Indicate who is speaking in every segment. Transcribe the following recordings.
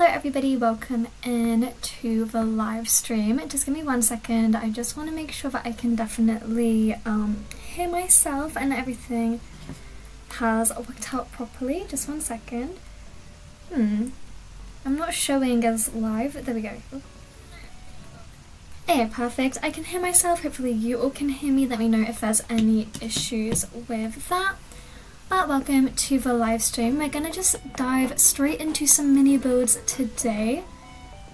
Speaker 1: everybody, welcome in to the live stream. Just give me 1 second. I just want to make sure that I can definitely hear myself and everything has worked out properly. Just 1 second. I'm not showing as live. There we go. Yeah, perfect. I can hear myself. Hopefully you all can hear me. Let me know if there's any issues with that. But welcome to the live stream. We're gonna just dive straight into some mini builds today.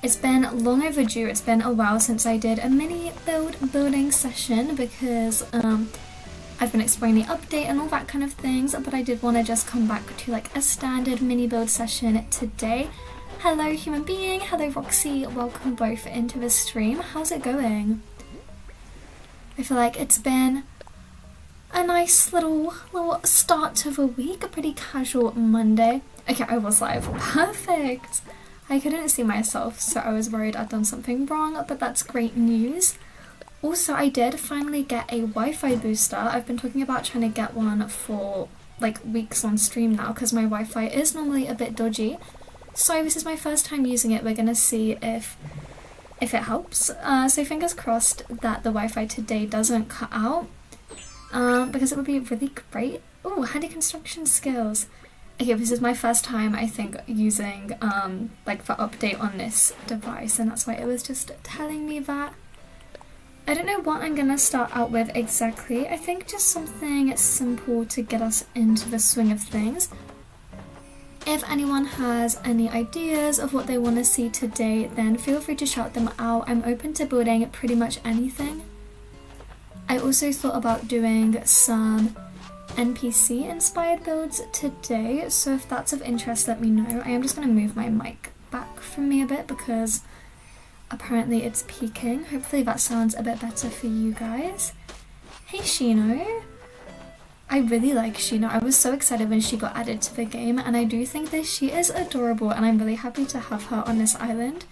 Speaker 1: It's been long overdue. It's been a while since I did a mini building session because I've been exploring the update and all that kind of things, but I did want to just come back to like a standard mini build session today. Hello human being, hello Roxy, welcome both into the stream. How's it going? I feel like it's been a nice little start to the week, a pretty casual Monday. Okay, I was live. Perfect. I couldn't see myself, so I was worried I'd done something wrong, but that's great news. Also, I did finally get a Wi-Fi booster. I've been talking about trying to get one for like weeks on stream now because my Wi-Fi is normally a bit dodgy. So this is my first time using it. We're gonna see if it helps. So fingers crossed that the Wi-Fi today doesn't cut out. Because it would be really great. Oh, handy construction skills. Okay, this is my first time, I think, using, like, the update on this device, and that's why it was just telling me that. I don't know what I'm gonna start out with exactly. I think just something simple to get us into the swing of things. If anyone has any ideas of what they want to see today, then feel free to shout them out. I'm open to building pretty much anything. I also thought about doing some NPC inspired builds today, so if that's of interest, let me know. I am just going to move my mic back from me a bit because apparently it's peaking. Hopefully that sounds a bit better for you guys. Hey Shino. I really like Shino. I was so excited when she got added to the game, and I do think that she is adorable, and I'm really happy to have her on this island.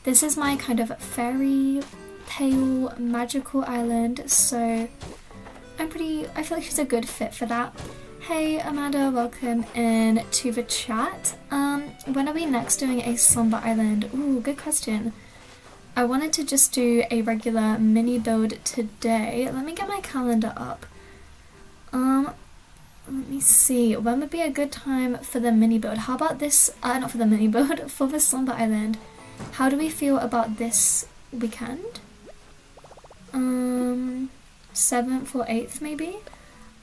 Speaker 1: This is my kind of fairy pale magical island, so I feel like she's a good fit for that. Hey Amanda, welcome in to the chat. When are we next doing a slumber island? Ooh, good question. I wanted to just do a regular mini build today. Let me get my calendar up. Let me see, when would be a good time for the mini build? How about this, not for the mini build, for the slumber island. How do we feel about this weekend? 7th or 8th maybe?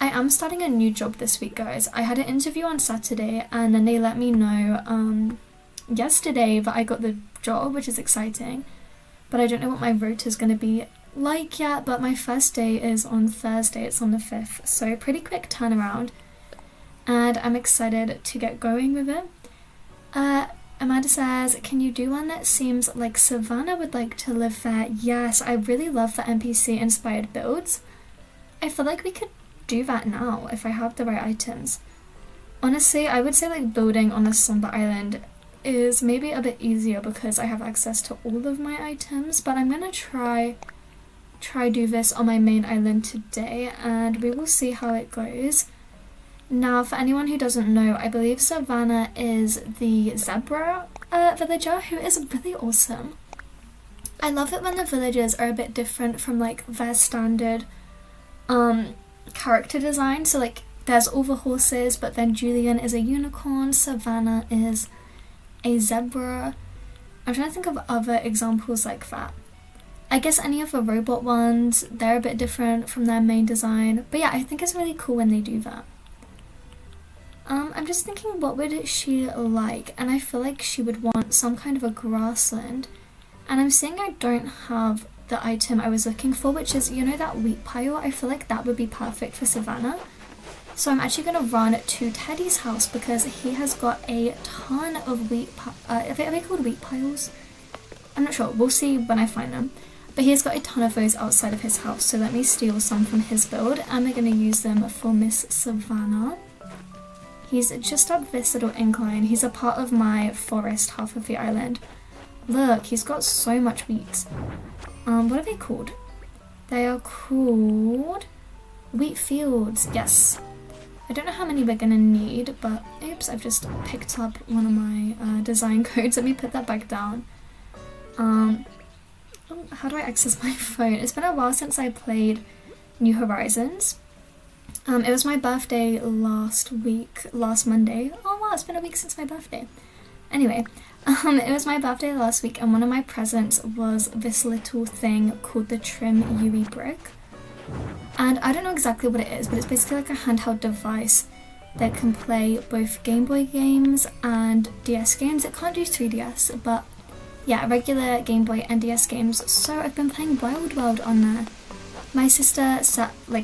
Speaker 1: I am starting a new job this week, guys. I had an interview on Saturday and then they let me know yesterday that I got the job, which is exciting. But I don't know what my rota is going to be like yet, but my first day is on Thursday. It's on the 5th, so pretty quick turnaround. And I'm excited to get going with it. Amanda says, can you do one that seems like Savannah would like to live there? Yes, I really love the NPC inspired builds. I feel like we could do that now if I have the right items. Honestly, I would say like building on a slumber island is maybe a bit easier because I have access to all of my items, but I'm gonna try do this on my main island today and we will see how it goes. Now, for anyone who doesn't know, I believe Savannah is the zebra villager, who is really awesome. I love it when the villagers are a bit different from like their standard character design. So like there's all the horses, but then Julian is a unicorn, Savannah is a zebra. I'm trying to think of other examples like that. I guess any of the robot ones, they're a bit different from their main design. But yeah, I think it's really cool when they do that. I'm just thinking, what would she like? And I feel like she would want some kind of a grassland. And I'm seeing I don't have the item I was looking for, which is, you know, that wheat pile? I feel like that would be perfect for Savannah. So I'm actually going to run to Teddy's house because he has got a ton of wheat, are they called wheat piles? I'm not sure, we'll see when I find them. But he's got a ton of those outside of his house, so let me steal some from his build and we're going to use them for Miss Savannah. He's just up this little incline. He's a part of my forest half of the island. Look, he's got so much wheat. What are they called? They are called wheat fields. Yes. I don't know how many we're gonna need, but oops, I've just picked up one of my design codes. Let me put that back down. How do I access my phone? It's been a while since I played New Horizons. It was my birthday last Monday. Oh wow, it's been a week since my birthday. Anyway, it was my birthday last week, and one of my presents was this little thing called the Trim UE brick. And I don't know exactly what it is, but it's basically like a handheld device that can play both Game Boy games and DS games. It can't do 3DS, but yeah, regular Game Boy and DS games. So I've been playing Wild World on there. My sister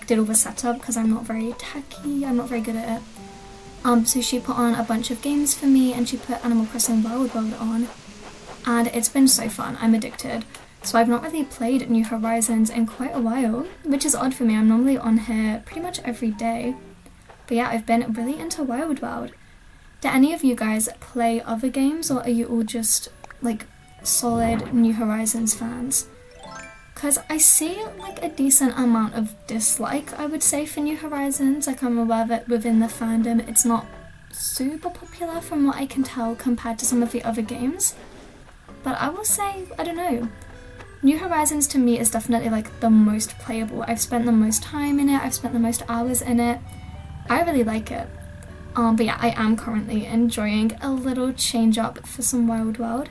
Speaker 1: did all the setup because I'm not very techy, I'm not very good at it. So she put on a bunch of games for me, and she put Animal Crossing Wild World on, and it's been so fun. I'm addicted. So I've not really played New Horizons in quite a while, which is odd for me. I'm normally on here pretty much every day. But yeah, I've been really into Wild World. Do any of you guys play other games, or are you all just like solid New Horizons fans? Because I see like a decent amount of dislike, I would say, for New Horizons. Like, I'm aware that within the fandom it's not super popular from what I can tell compared to some of the other games. But I will say, I don't know, New Horizons to me is definitely like the most playable. I've spent the most time in it, I've spent the most hours in it. I really like it. But yeah, I am currently enjoying a little change up for some Wild World.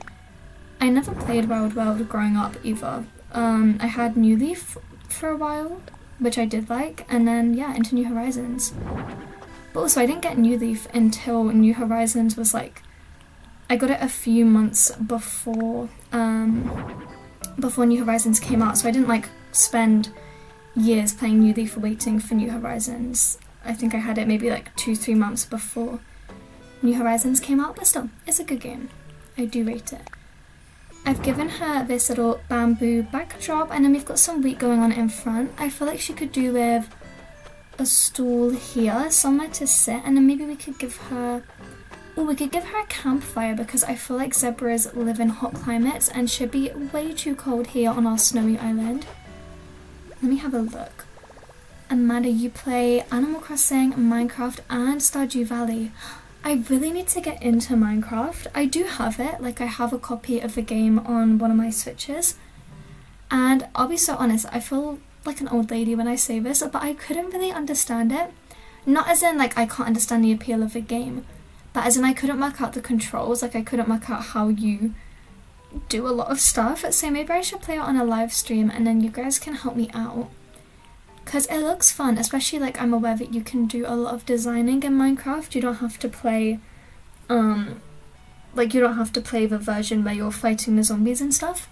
Speaker 1: I never played Wild World growing up either. I had New Leaf for a while, which I did like, and then yeah, into New Horizons. But also I didn't get New Leaf until New Horizons was like, I got it a few months before New Horizons came out, so I didn't like spend years playing New Leaf waiting for New Horizons. I think I had it maybe like 2-3 months before New Horizons came out, but still, it's a good game. I do rate it. I've given her this little bamboo backdrop, and then we've got some wheat going on in front. I feel like she could do with a stool here, somewhere to sit, and then maybe we could give her a campfire, because I feel like zebras live in hot climates and should be way too cold here on our snowy island. Let me have a look. Amanda, you play Animal Crossing, Minecraft, and Stardew Valley. I really need to get into Minecraft. I do have it, like I have a copy of the game on one of my Switches. And I'll be so honest, I feel like an old lady when I say this, but I couldn't really understand it. Not as in like I can't understand the appeal of the game, but as in I couldn't work out the controls, like I couldn't work out how you do a lot of stuff. So maybe I should play it on a live stream and then you guys can help me out. Because it looks fun, especially like I'm aware that you can do a lot of designing in Minecraft. You don't have to play, you don't have to play the version where you're fighting the zombies and stuff.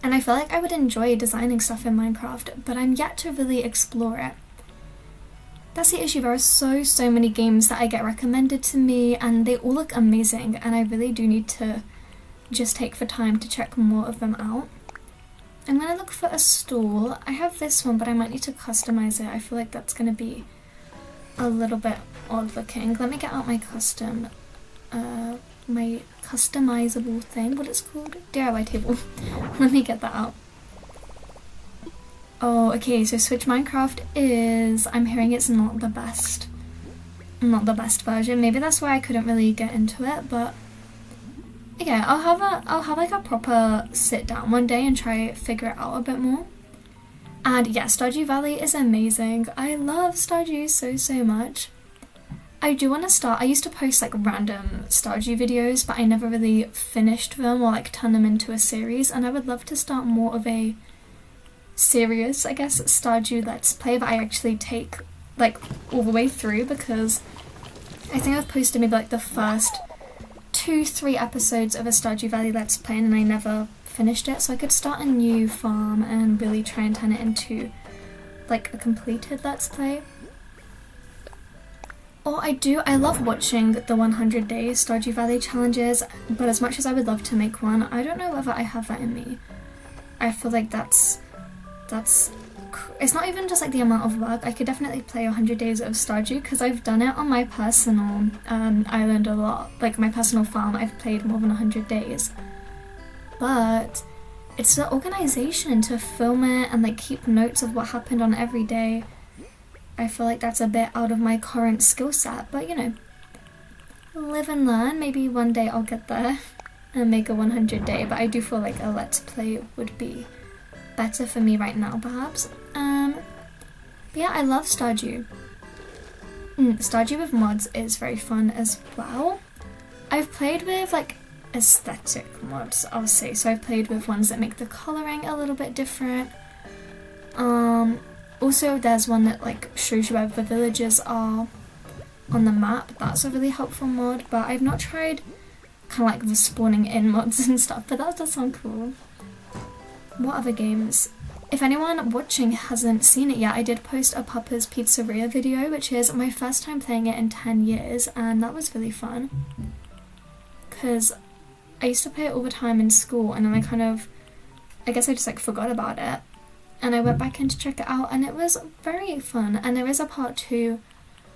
Speaker 1: And I feel like I would enjoy designing stuff in Minecraft, but I'm yet to really explore it. That's the issue, there are so many games that I get recommended to me and they all look amazing, and I really do need to just take the time to check more of them out. I'm gonna look for a stool. I have this one, but I might need to customize it. I feel like that's gonna be a little bit odd looking. Let me get out my my customizable thing, what it's called? DIY table. Let me get that out. Oh, okay, so Switch Minecraft is, I'm hearing it's not the best version. Maybe that's why I couldn't really get into it, but yeah, I'll have like a proper sit down one day and try figure it out a bit more. And yeah, Stardew Valley is amazing. I love Stardew so much. I do want to start, I used to post like random Stardew videos, but I never really finished them or like turned them into a series, and I would love to start more of a serious, I guess, Stardew Let's Play that I actually take like all the way through, because I think I've posted maybe like the first 2-3 episodes of a Stardew Valley Let's Play and I never finished it, so I could start a new farm and really try and turn it into like a completed Let's Play. Or I love watching the 100 days Stardew Valley challenges, but as much as I would love to make one, I don't know whether I have that in me. I feel like that's it's not even just like the amount of work. I could definitely play 100 days of Stardew because I've done it on my personal island a lot. Like my personal farm, I've played more than 100 days. But it's the organization to film it and like keep notes of what happened on every day. I feel like that's a bit out of my current skill set, but you know, live and learn. Maybe one day I'll get there and make a 100 day, but I do feel like a let's play would be better for me right now, perhaps. But yeah, I love Stardew. Stardew with mods is very fun as well. I've played with like aesthetic mods, I'll say. So I've played with ones that make the colouring a little bit different. Also there's one that like shows you where the villages are on the map. That's a really helpful mod, but I've not tried kind of like the spawning in mods and stuff, but that does sound cool. What other games? If anyone watching hasn't seen it yet, I did post a Papa's Pizzeria video, which is my first time playing it in 10 years, and that was really fun. Because I used to play it all the time in school, and then I guess I just like forgot about it. And I went back in to check it out, and it was very fun. And there is a part 2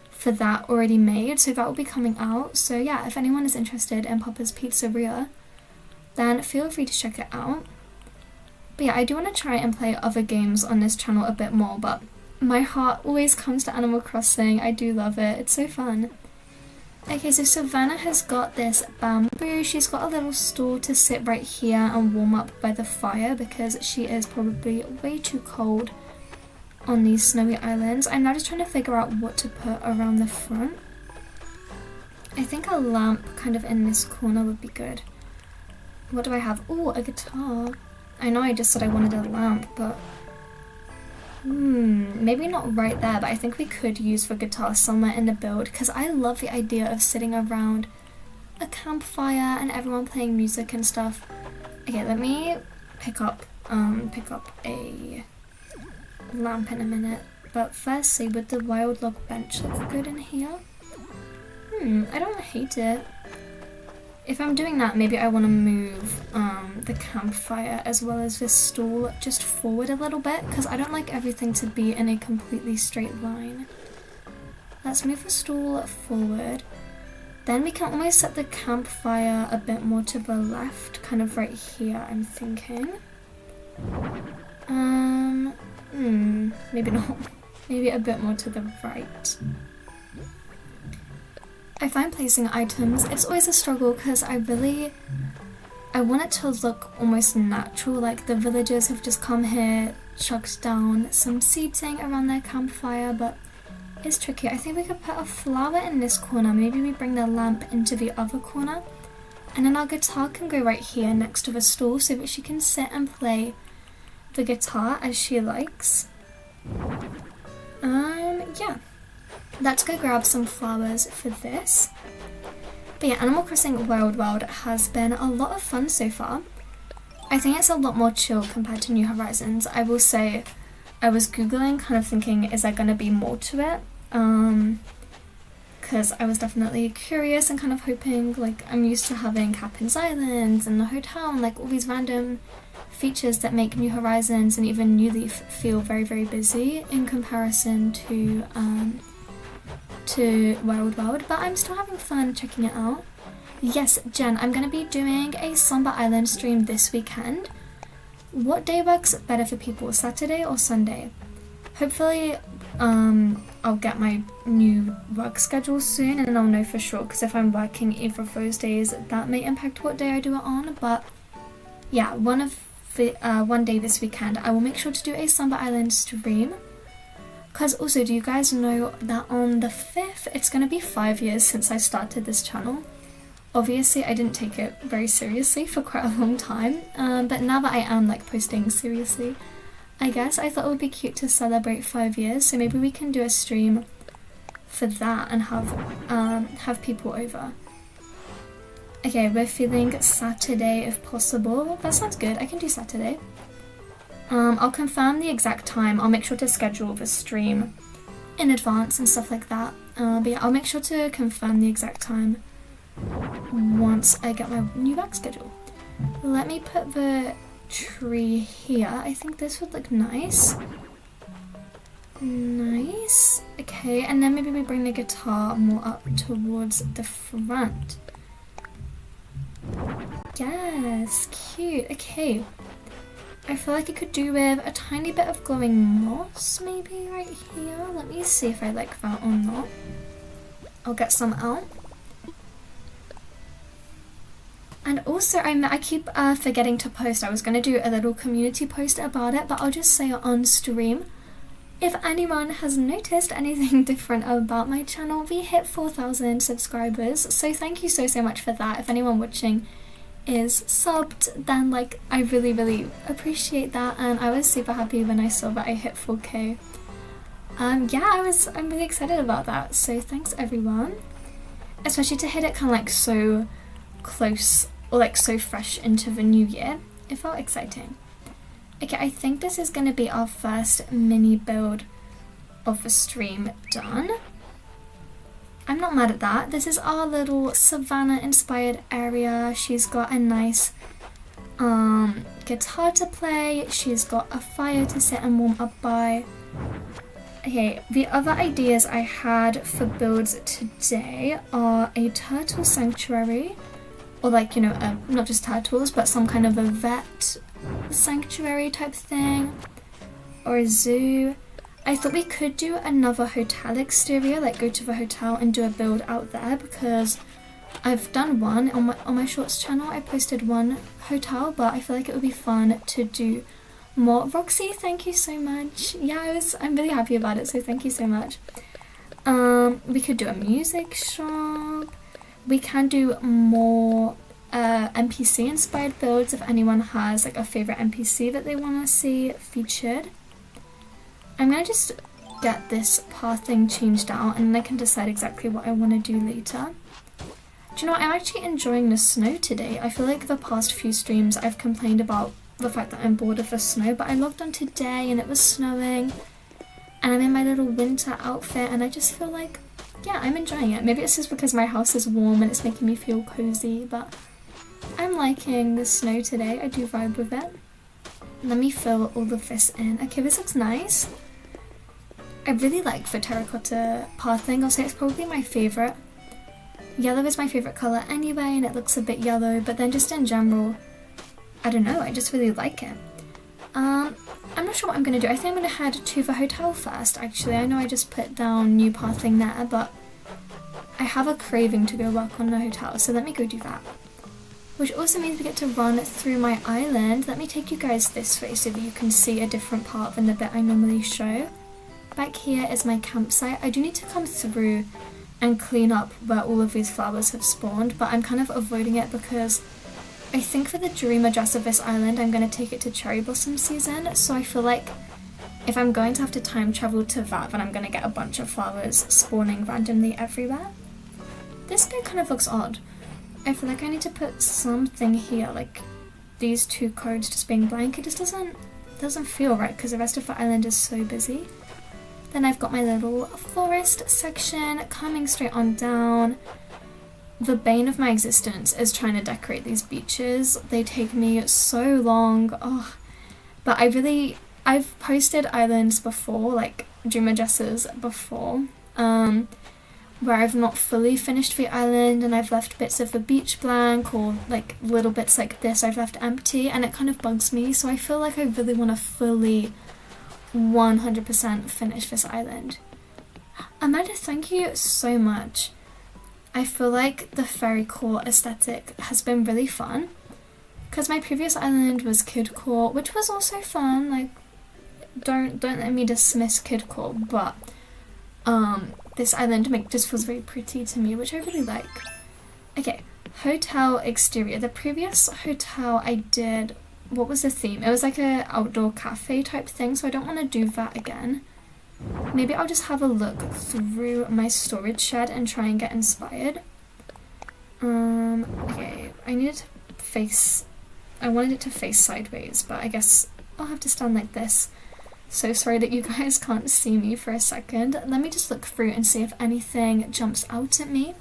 Speaker 1: for that already made, so that will be coming out. So yeah, if anyone is interested in Papa's Pizzeria, then feel free to check it out. But yeah, I do want to try and play other games on this channel a bit more, but my heart always comes to Animal Crossing. I do love it. It's so fun. Okay, so Savannah has got this bamboo. She's got a little stool to sit right here and warm up by the fire because she is probably way too cold on these snowy islands. I'm now just trying to figure out what to put around the front. I think a lamp kind of in this corner would be good. What do I have? Oh, a guitar. I know I just said I wanted a lamp, but maybe not right there, but I think we could use the guitar somewhere in the build because I love the idea of sitting around a campfire and everyone playing music and stuff. Okay, let me pick up a lamp in a minute, but firstly, would the wild log bench look good in here? I don't hate it. If I'm doing that, maybe I want to move the campfire as well as this stool just forward a little bit because I don't like everything to be in a completely straight line. Let's move the stool forward. Then we can almost set the campfire a bit more to the left, kind of right here, I'm thinking. Maybe not. Maybe a bit more to the right. I find placing items, it's always a struggle because I want it to look almost natural, like the villagers have just come here, chucked down some seating around their campfire, but it's tricky. I think we could put a flower in this corner, maybe we bring the lamp into the other corner, and then our guitar can go right here next to the stool so that she can sit and play the guitar as she likes. Yeah. Let's go grab some flowers for this. But yeah, Animal Crossing Wild World has been a lot of fun so far. I think it's a lot more chill compared to New Horizons. I will say, I was googling kind of thinking, is there going to be more to it? Because I was definitely curious and kind of hoping, like, I'm used to having Captain's Islands and the hotel and like all these random features that make New Horizons and even New Leaf feel very, very busy in comparison to Wild World, but I'm still having fun checking it out. Yes, Jen, I'm going to be doing a Slumber Island stream this weekend. What day works better for people, Saturday or Sunday? Hopefully I'll get my new work schedule soon and then I'll know for sure, because if I'm working either of those days, that may impact what day I do it on. But yeah, one day this weekend I will make sure to do a Slumber Island stream. Because also, do you guys know that on the 5th, it's going to be 5 years since I started this channel. Obviously, I didn't take it very seriously for quite a long time, but now that I am like posting seriously, I guess I thought it would be cute to celebrate 5 years, so maybe we can do a stream for that and have people over. Okay, we're feeling Saturday if possible. That sounds good, I can do Saturday. I'll confirm the exact time. I'll make sure to schedule the stream in advance and stuff like that. But yeah, I'll make sure to confirm the exact time once I get my new work schedule. Let me put the tree here. I think this would look nice. Nice. Okay, and then maybe we bring the guitar more up towards the front. Yes, cute. Okay. I feel like I could do with a tiny bit of glowing moss maybe right here. Let me see if I like that or not. I'll get some out. And also I keep forgetting to post. I was going to do a little community post about it, but I'll just say it on stream. If anyone has noticed anything different about my channel, we hit 4,000 subscribers, so thank you so much for that. If anyone watching is subbed, then like I really appreciate that, and I was super happy when I saw that I hit 4k. Yeah, I'm really excited about that, so thanks everyone. Especially to hit it kind of like so close, or like so fresh into the new year. It felt exciting. Okay, I think this is going to be our first mini build of the stream done. I'm not mad at that. This is our little savannah inspired area. She's got a nice guitar to play. She's got a fire to sit and warm up by. Okay, the other ideas I had for builds today are a turtle sanctuary, or like, you know, not just turtles, but some kind of a vet sanctuary type thing, or a zoo. I thought we could do another hotel exterior, like go to the hotel and do a build out there, because I've done one on my shorts channel. I posted one hotel, but I feel like it would be fun to do more. Roxy, thank you so much. Yeah, I'm really happy about it, so thank you so much. We could do a music shop. We can do more NPC inspired builds if anyone has like a favorite NPC that they want to see featured. I'm gonna just get this path thing changed out, and then I can decide exactly what I want to do later. Do you know what? I'm actually enjoying the snow today. I feel like the past few streams I've complained about the fact that I'm bored of the snow, but I logged on today and it was snowing, and I'm in my little winter outfit, and I just feel like, yeah, I'm enjoying it. Maybe it's just because my house is warm and it's making me feel cozy, but I'm liking the snow today. I do vibe with it. Let me fill all of this in. Okay, this looks nice. I really like the terracotta path thing. I'll say it's probably my favourite. Yellow is my favourite colour anyway, and it looks a bit yellow, but then just in general, I don't know, I just really like it. I'm not sure what I'm going to do. I think I'm going to head to the hotel first, actually. I know I just put down new path thing there, but I have a craving to go work on the hotel, so let me go do that. Which also means we get to run through my island. Let me take you guys this way so that you can see a different part than the bit I normally show. Back here is my campsite. I do need to come through and clean up where all of these flowers have spawned, but I'm kind of avoiding it because I think for the dream address of this island I'm going to take it to cherry blossom season, so I feel like if I'm going to have to time travel to that, then I'm going to get a bunch of flowers spawning randomly everywhere. This bit kind of looks odd. I feel like I need to put something here, like these two codes just being blank. It just doesn't feel right because the rest of the island is so busy. Then I've got my little forest section coming straight on down. The bane of my existence is trying to decorate these beaches. They take me so long. Oh, but I've posted islands before, like dream addresses before, where I've not fully finished the island and I've left bits of the beach blank, or like little bits like this I've left empty, and it kind of bugs me, so I feel like I really want to fully 100% finish this island. Amanda, thank you so much. I feel like the fairy court aesthetic has been really fun, because my previous island was kid court, which was also fun. Like, don't let me dismiss kid court, but this island just feels very pretty to me, which I really like. Okay, hotel exterior. The previous hotel I did, what was the theme? It was like a outdoor cafe type thing, so I don't want to do that again. Maybe I'll just have a look through my storage shed and try and get inspired. Okay, I wanted it to face sideways, but I guess I'll have to stand like this. So sorry that you guys can't see me for a second. Let me just look through and see if anything jumps out at me.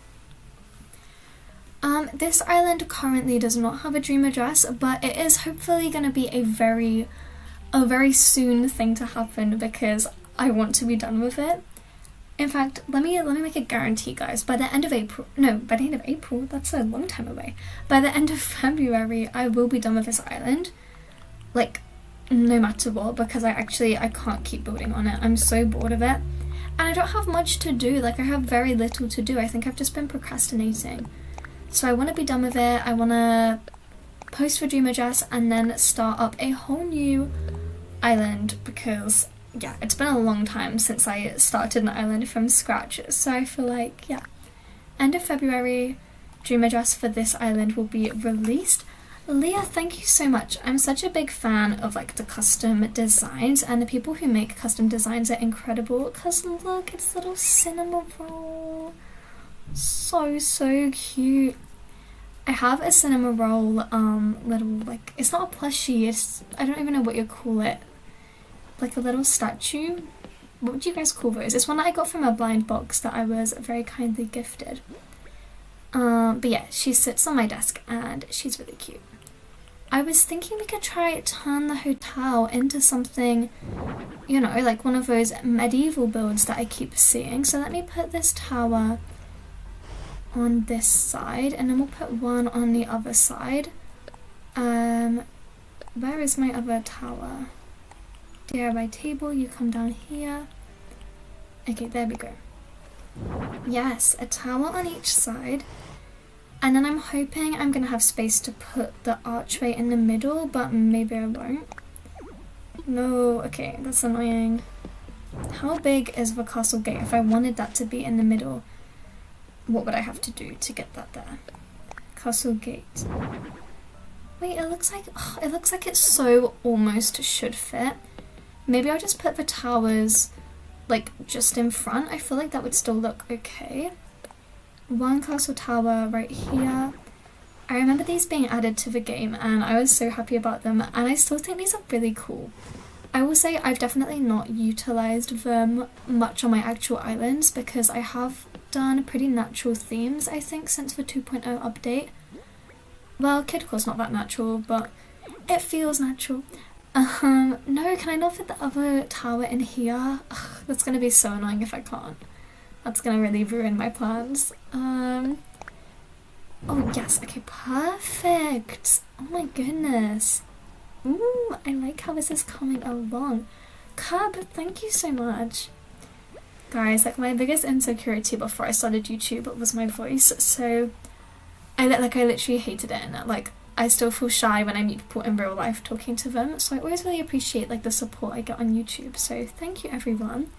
Speaker 1: This island currently does not have a dream address, but it is hopefully going to be a very soon thing to happen, because I want to be done with it. In fact, let me make a guarantee, guys. By the end of April, that's a long time away. By the end of February, I will be done with this island. Like, no matter what, because I can't keep building on it. I'm so bored of it. And I don't have much to do. Like, I have very little to do. I think I've just been procrastinating. So I want to be done with it. I want to post for Dream Address and then start up a whole new island, because yeah, it's been a long time since I started an island from scratch. So I feel like, yeah, end of February, Dream Address for this island will be released. Leah, thank you so much. I'm such a big fan of like the custom designs, and the people who make custom designs are incredible, because look, it's little cinema roll. So cute. I have a cinema roll little, like, it's not a plushie, it's, I don't even know what you call it, like a little statue. What would you guys call those? It's one that I got from a blind box that I was very kindly gifted. But yeah, she sits on my desk and she's really cute. I was thinking we could try turn the hotel into something, you know, like one of those medieval builds that I keep seeing. So let me put this tower on this side, and then we'll put one on the other side. Where is my other tower? DIY table, you come down here. Okay, there we go. Yes, a tower on each side. And then I'm hoping I'm gonna have space to put the archway in the middle, but maybe I won't. No, okay, that's annoying. How big is the castle gate? If I wanted that to be in the middle, what would I have to do to get that there? Castle gate. Wait, it looks like it so almost should fit. Maybe I'll just put the towers like just in front. I feel like that would still look okay. One castle tower right here. I remember these being added to the game and I was so happy about them, and I still think these are really cool. I will say I've definitely not utilized them much on my actual islands, because I have done pretty natural themes, I think, since the 2.0 update. Well, Kid Core's not that natural, but it feels natural. No, can I not fit the other tower in here? Ugh, that's gonna be so annoying if I can't. That's gonna really ruin my plans. Oh yes, okay, perfect. Oh my goodness. Ooh, I like how this is coming along. Cub, thank you so much. Guys, like my biggest insecurity before I started YouTube was my voice, so I literally hated it, and like I still feel shy when I meet people in real life talking to them, so I always really appreciate like the support I get on YouTube, so thank you everyone.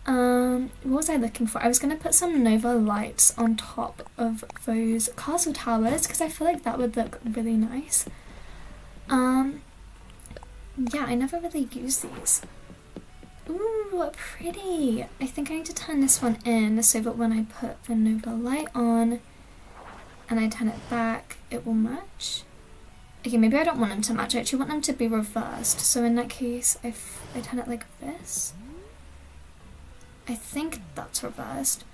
Speaker 1: What was I looking for? I was going to put some Nova lights on top of those castle towers, because I feel like that would look really nice. Yeah, I never really use these. Ooh, pretty. I think I need to turn this one in so that when I put the Nova light on and I turn it back, it will match. Okay, maybe I don't want them to match. I actually want them to be reversed. So in that case, if I turn it like this, I think that's reversed.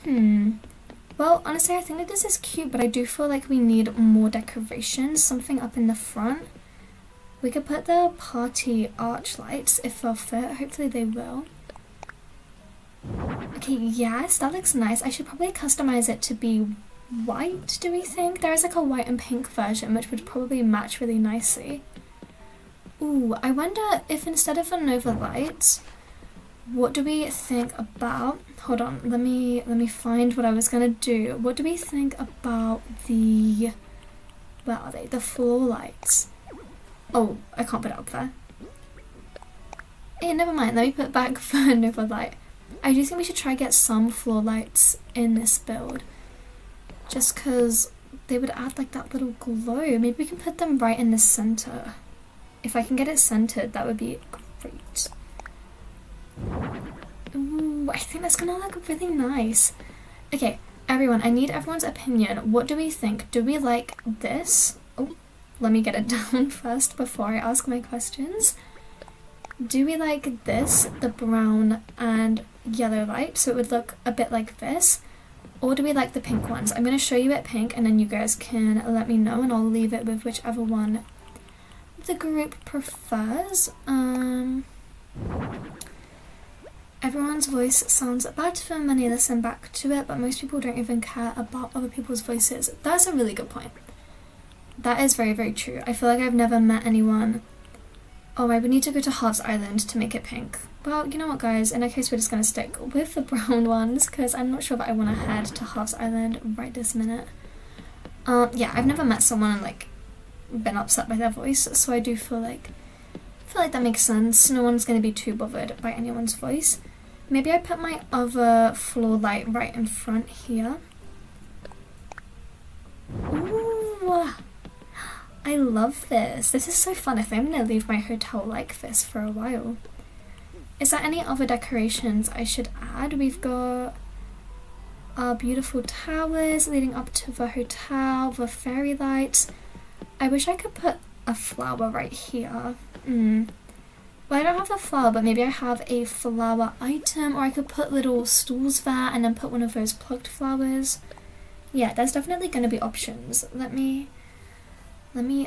Speaker 1: Well, honestly, I think that this is cute, but I do feel like we need more decorations, something up in the front. We could put the party arch lights if they'll fit. Hopefully they will. Okay, yes, that looks nice. I should probably customize it to be white, do we think? There is like a white and pink version, which would probably match really nicely. Ooh, I wonder if instead of the Nova lights, what do we think about, hold on, let me find what I was gonna do. What do we think about the, where are they? The floor lights. Oh, I can't put it up there. Hey, never mind, let me put back the Nova light. I do think we should try get some floor lights in this build, just because they would add like that little glow. Maybe we can put them right in the center. If I can get it centered, that would be great. Ooh, I think that's gonna look really nice. Okay, everyone, I need everyone's opinion. What do we think? Do we like this? Oh, let me get it down first before I ask my questions. Do we like this, the brown and yellow light, so it would look a bit like this? Or do we like the pink ones? I'm going to show you it pink and then you guys can let me know, and I'll leave it with whichever one the group prefers. Everyone's voice sounds better when they listen back to it, but most people don't even care about other people's voices. That's a really good point. That is very, very true. I feel like I've never met anyone Oh, I would need to go to Halves Island to make it pink. Well, you know what, guys? In that case, we're just going to stick with the brown ones because I'm not sure that I want to head to Halves Island right this minute. Yeah, I've never met someone and, like, been upset by their voice, so I do feel like that makes sense. No one's going to be too bothered by anyone's voice. Maybe I put my other floor light right in front here. Ooh, I love this. This is so fun. I think I'm going to leave my hotel like this for a while. Is there any other decorations I should add? We've got our beautiful towers leading up to the hotel, the fairy lights. I wish I could put a flower right here. Well, I don't have a flower, but maybe I have a flower item, or I could put little stools there and then put one of those plucked flowers. Yeah, there's definitely going to be options. Let me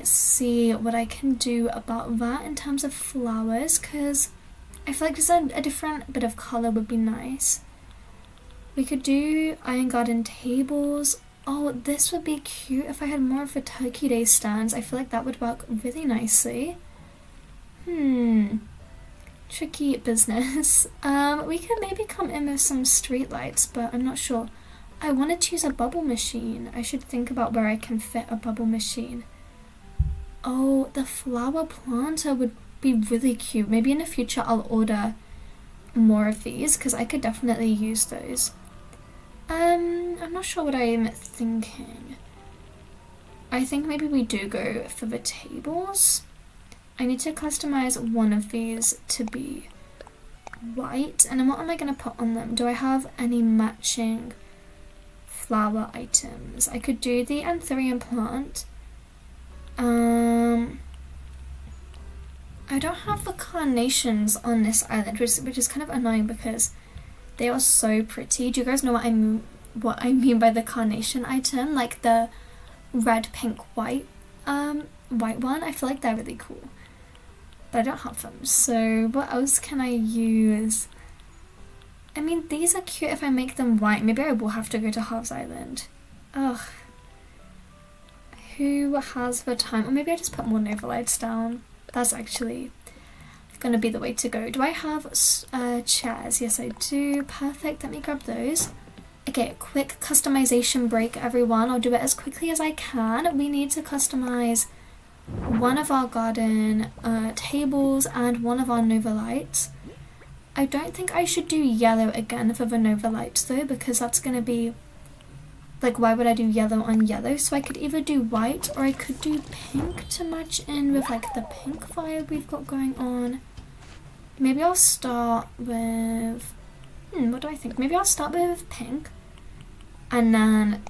Speaker 1: see what I can do about that in terms of flowers, because I feel like just a different bit of colour would be nice. We could do Iron Garden tables. Oh, this would be cute if I had more of the Turkey Day stands. I feel like that would work really nicely. Tricky business. We could maybe come in with some street lights, but I'm not sure. I want to choose a bubble machine. I should think about where I can fit a bubble machine. Oh, the flower planter would be really cute. Maybe in the future I'll order more of these because I could definitely use those. I'm not sure what I'm thinking. I think maybe we do go for the tables. I need to customize one of these to be white, and then what am I going to put on them? Do I have any matching flower items? I could do the anthurium plant. I don't have the carnations on this island, which is kind of annoying because they are so pretty. Do you guys know what I mean by the carnation item? Like the red, pink, white one? I feel like they're really cool. But I don't have them. So what else can I use? I mean, these are cute if I make them white. Maybe I will have to go to Halves Island. Ugh. Who has the time? Or maybe I just put more Nova lights down. That's actually gonna be the way to go. Do I have chairs? Yes, I do. Perfect. Let me grab those. Okay, quick customization break, everyone. I'll do it as quickly as I can. We need to customize one of our garden tables and one of our Nova lights. I don't think I should do yellow again for the Nova lights though, because that's gonna be like, why would I do yellow on yellow? So I could either do white or I could do pink to match in with like the pink vibe we've got going on. Maybe I'll start with what do I think? Maybe I'll start with pink and then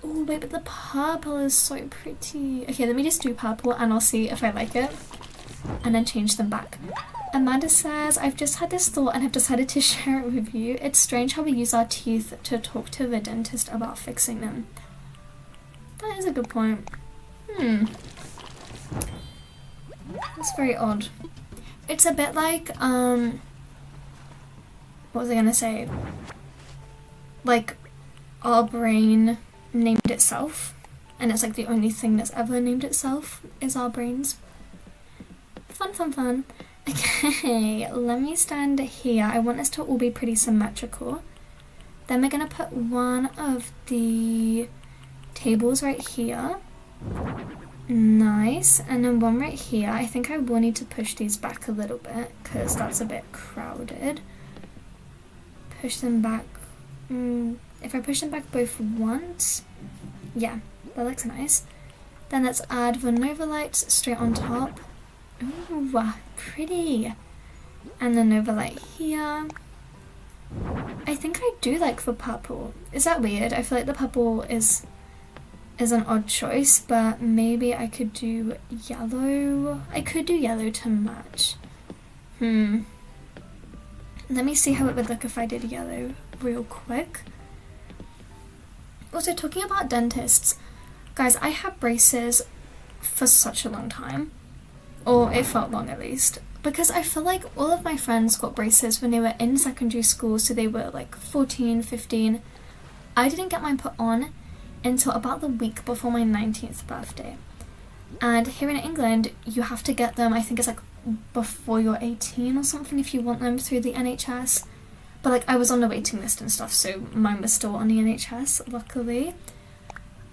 Speaker 1: oh wait, but the purple is so pretty. Okay, let me just do purple and I'll see if I like it and then change them back. Amanda says, I've just had this thought and have decided to share it with you. It's strange how we use our teeth to talk to the dentist about fixing them. That is a good point. That's very odd. It's a bit like, what was I gonna say? Like, our brain named itself, and it's like the only thing that's ever named itself is our brains. Fun. Okay, let me stand here. I want this to all be pretty symmetrical. Then we're gonna put one of the tables right here. Nice. And then one right here. I think I will need to push these back a little bit because that's a bit crowded. Push them back. If I push them back both once, yeah, that looks nice. Then let's add the Nova lights straight on top. Ooh, pretty. And the Nova light here. I think I do like the purple. Is that weird? I feel like the purple is an odd choice, but maybe I could do yellow. I could do yellow to match. Let me see how it would look if I did yellow real quick. Also, talking about dentists, guys, I had braces for such a long time. Or it felt long at least. Because I feel like all of my friends got braces when they were in secondary school, so they were like 14, 15. I didn't get mine put on until about the week before my 19th birthday. And here in England, you have to get them, I think it's like before you're 18 or something if you want them through the NHS. But like I was on the waiting list and stuff, so mine was still on the NHS, luckily.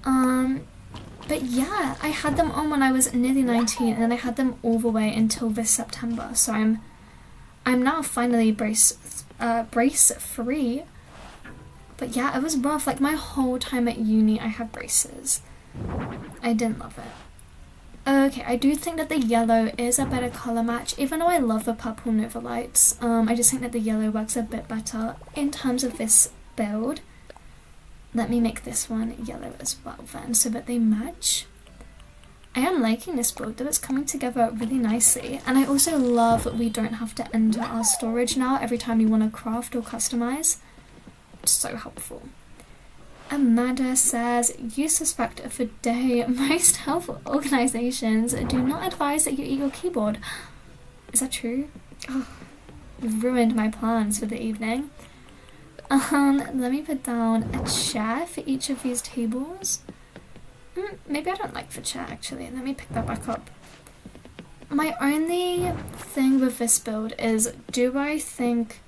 Speaker 1: But yeah, I had them on when I was nearly 19, and then I had them all the way until this September. So I'm now finally brace free. But yeah, it was rough. Like my whole time at uni, I had braces. I didn't love it. Okay, I do think that the yellow is a better colour match, even though I love the purple Nova Lights. I just think that the yellow works a bit better in terms of this build. Let me make this one yellow as well then, so that they match. I am liking this build though, it's coming together really nicely. And I also love that we don't have to enter our storage now every time you want to craft or customise. It's so helpful. Amanda says, you suspect for day. Most health organisations do not advise that you eat your keyboard. Is that true? Oh, you've ruined my plans for the evening. Let me put down a chair for each of these tables. Maybe I don't like the chair actually. Let me pick that back up. My only thing with this build is, do I think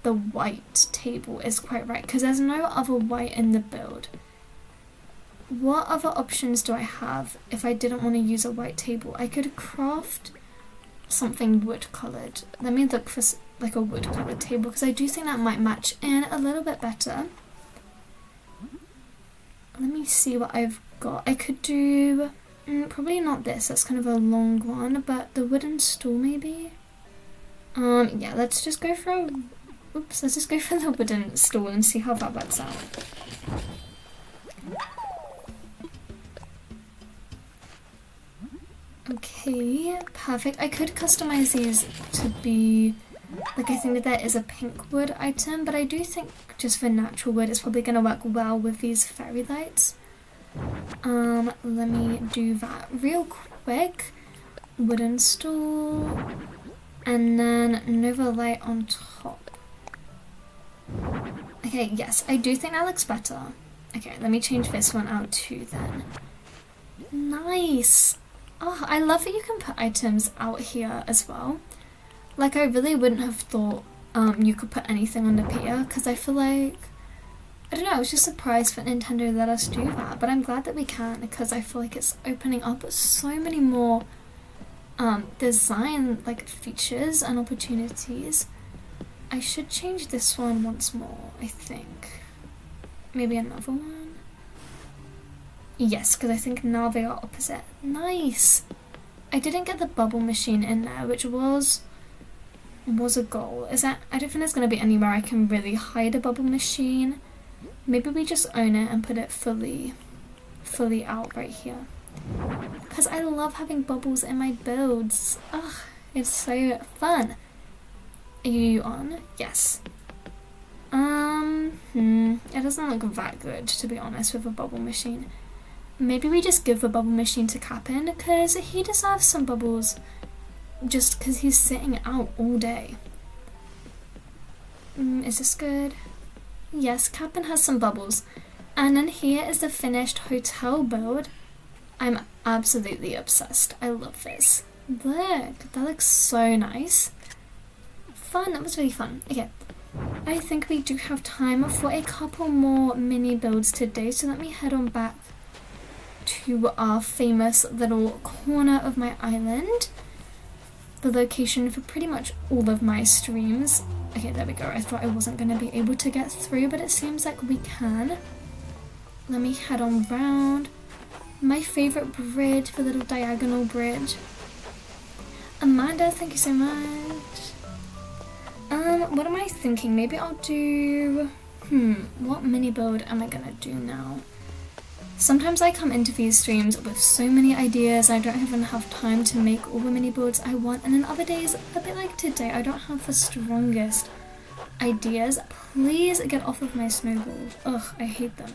Speaker 1: the white table is quite right? Because there's no other white in the build. What other options do I have if I didn't want to use a white table? I could craft something wood coloured. Let me look for like a wood coloured table, because I do think that might match in a little bit better. Let me see what I've got. I could do probably not this, that's kind of a long one, but the wooden stool maybe. Yeah, let's just go for the wooden stool and see how that works out. Okay, perfect. I could customize these to be, like, I think that there is a pink wood item, but I do think just for natural wood it's probably going to work well with these fairy lights. Let me do that real quick. Wooden stool, and then Nova light on top. Okay, yes, I do think that looks better. Okay, let me change this one out too then. Nice! Oh, I love that you can put items out here as well. Like, I really wouldn't have thought you could put anything on the pier, because I feel like, I don't know, I was just surprised that Nintendo let us do that, but I'm glad that we can, because I feel like it's opening up so many more design like features and opportunities. I should change this one once more, I think. Maybe another one? Yes, because I think now they are opposite. Nice! I didn't get the bubble machine in there, which was a goal. I don't think there's going to be anywhere I can really hide a bubble machine. Maybe we just own it and put it fully out right here. Because I love having bubbles in my builds. Ugh, it's so fun. Are you on? Yes. It doesn't look that good, to be honest, with a bubble machine. Maybe we just give the bubble machine to Cap'n, because he deserves some bubbles just because he's sitting out all day. Is this good? Yes, Cap'n has some bubbles. And then here is the finished hotel build. I'm absolutely obsessed. I love this. Look, that looks so nice. Fun, that was really fun. Okay, I think we do have time for a couple more mini builds today, so let me head on back to our famous little corner of my island. The location for pretty much all of my streams. Okay, there we go. I thought I wasn't going to be able to get through, but it seems like we can. Let me head on round. My favourite bridge, the little diagonal bridge. Amanda, thank you so much. What am I thinking? Maybe I'll do... what mini build am I gonna do now? Sometimes I come into these streams with so many ideas, I don't even have time to make all the mini builds I want, and then other days, a bit like today, I don't have the strongest ideas. Please get off of my snowballs. Ugh, I hate them.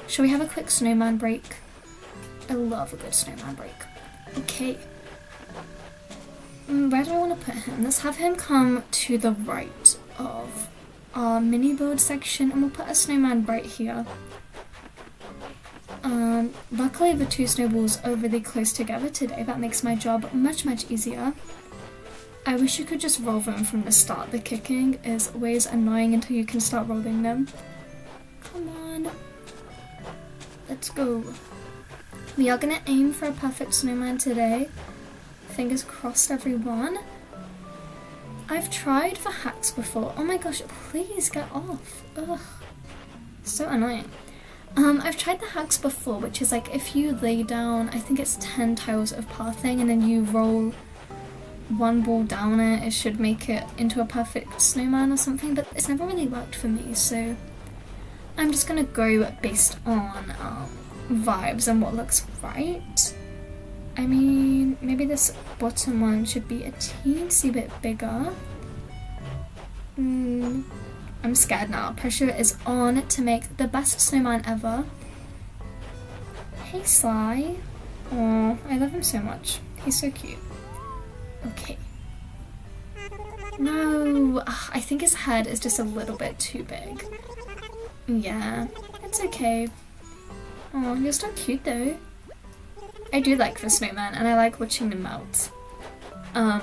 Speaker 1: Shall we have a quick snowman break? I love a good snowman break. Okay. Where do I want to put him? Let's have him come to the right of our mini build section, and we'll put a snowman right here. Luckily the two snowballs are really close together today. That makes my job much easier. I wish you could just roll them from the start. The kicking is always annoying until you can start rolling them. Come on. Let's go. We are gonna aim for a perfect snowman today. Fingers crossed, everyone. I've tried the hacks before. Oh my gosh, please get off. Ugh. So annoying. I've tried the hacks before, which is like if you lay down, I think it's 10 tiles of pathing and then you roll one ball down it should make it into a perfect snowman or something, but it's never really worked for me, so I'm just gonna go based on vibes and what looks right. I mean, maybe this bottom one should be a teensy bit bigger. I'm scared now. Pressure is on to make the best snowman ever. Hey Sly. Oh, I love him so much. He's so cute. Okay. No, I think his head is just a little bit too big. Yeah, it's okay. Oh, you're still cute though. I do like the snowman and I like watching them melt. I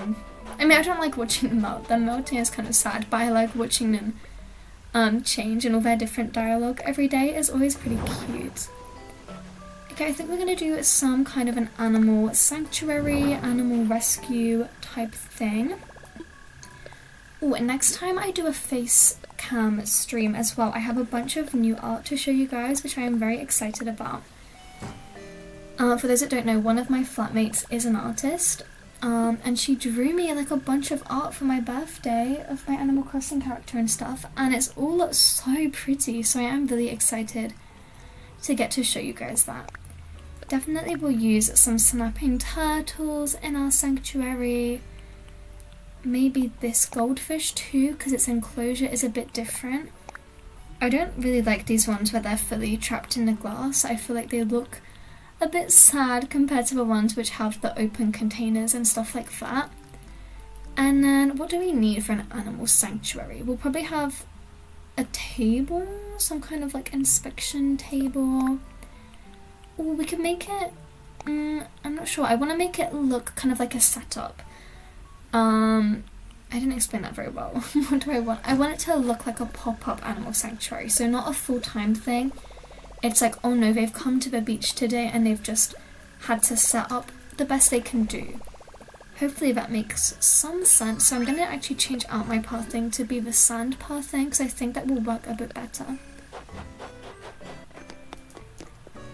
Speaker 1: mean, I don't like watching them melt. The melting is kind of sad, but I like watching them change and all their different dialogue every day is always pretty cute. Okay, I think we're going to do some kind of an animal sanctuary, animal rescue type thing. Oh, and next time I do a face cam stream as well, I have a bunch of new art to show you guys, which I am very excited about. For those that don't know, one of my flatmates is an artist, and she drew me like a bunch of art for my birthday of my Animal Crossing character and stuff, and it's all so pretty, so I am really excited to get to show you guys that. Definitely will use some snapping turtles in our sanctuary. Maybe this goldfish too, because its enclosure is a bit different. I don't really like these ones where they're fully trapped in the glass. I feel like they look a bit sad compared to the ones which have the open containers and stuff like that. And then what do we need for an animal sanctuary? We'll probably have a table, some kind of like inspection table. Or we could make it, I'm not sure. I want to make it look kind of like a setup. I didn't explain that very well. What do I want? I want it to look like a pop-up animal sanctuary, so not a full-time thing. It's like, oh no, they've come to the beach today and they've just had to set up the best they can do. Hopefully that makes some sense. So I'm going to actually change out my pathing to be the sand pathing because I think that will work a bit better.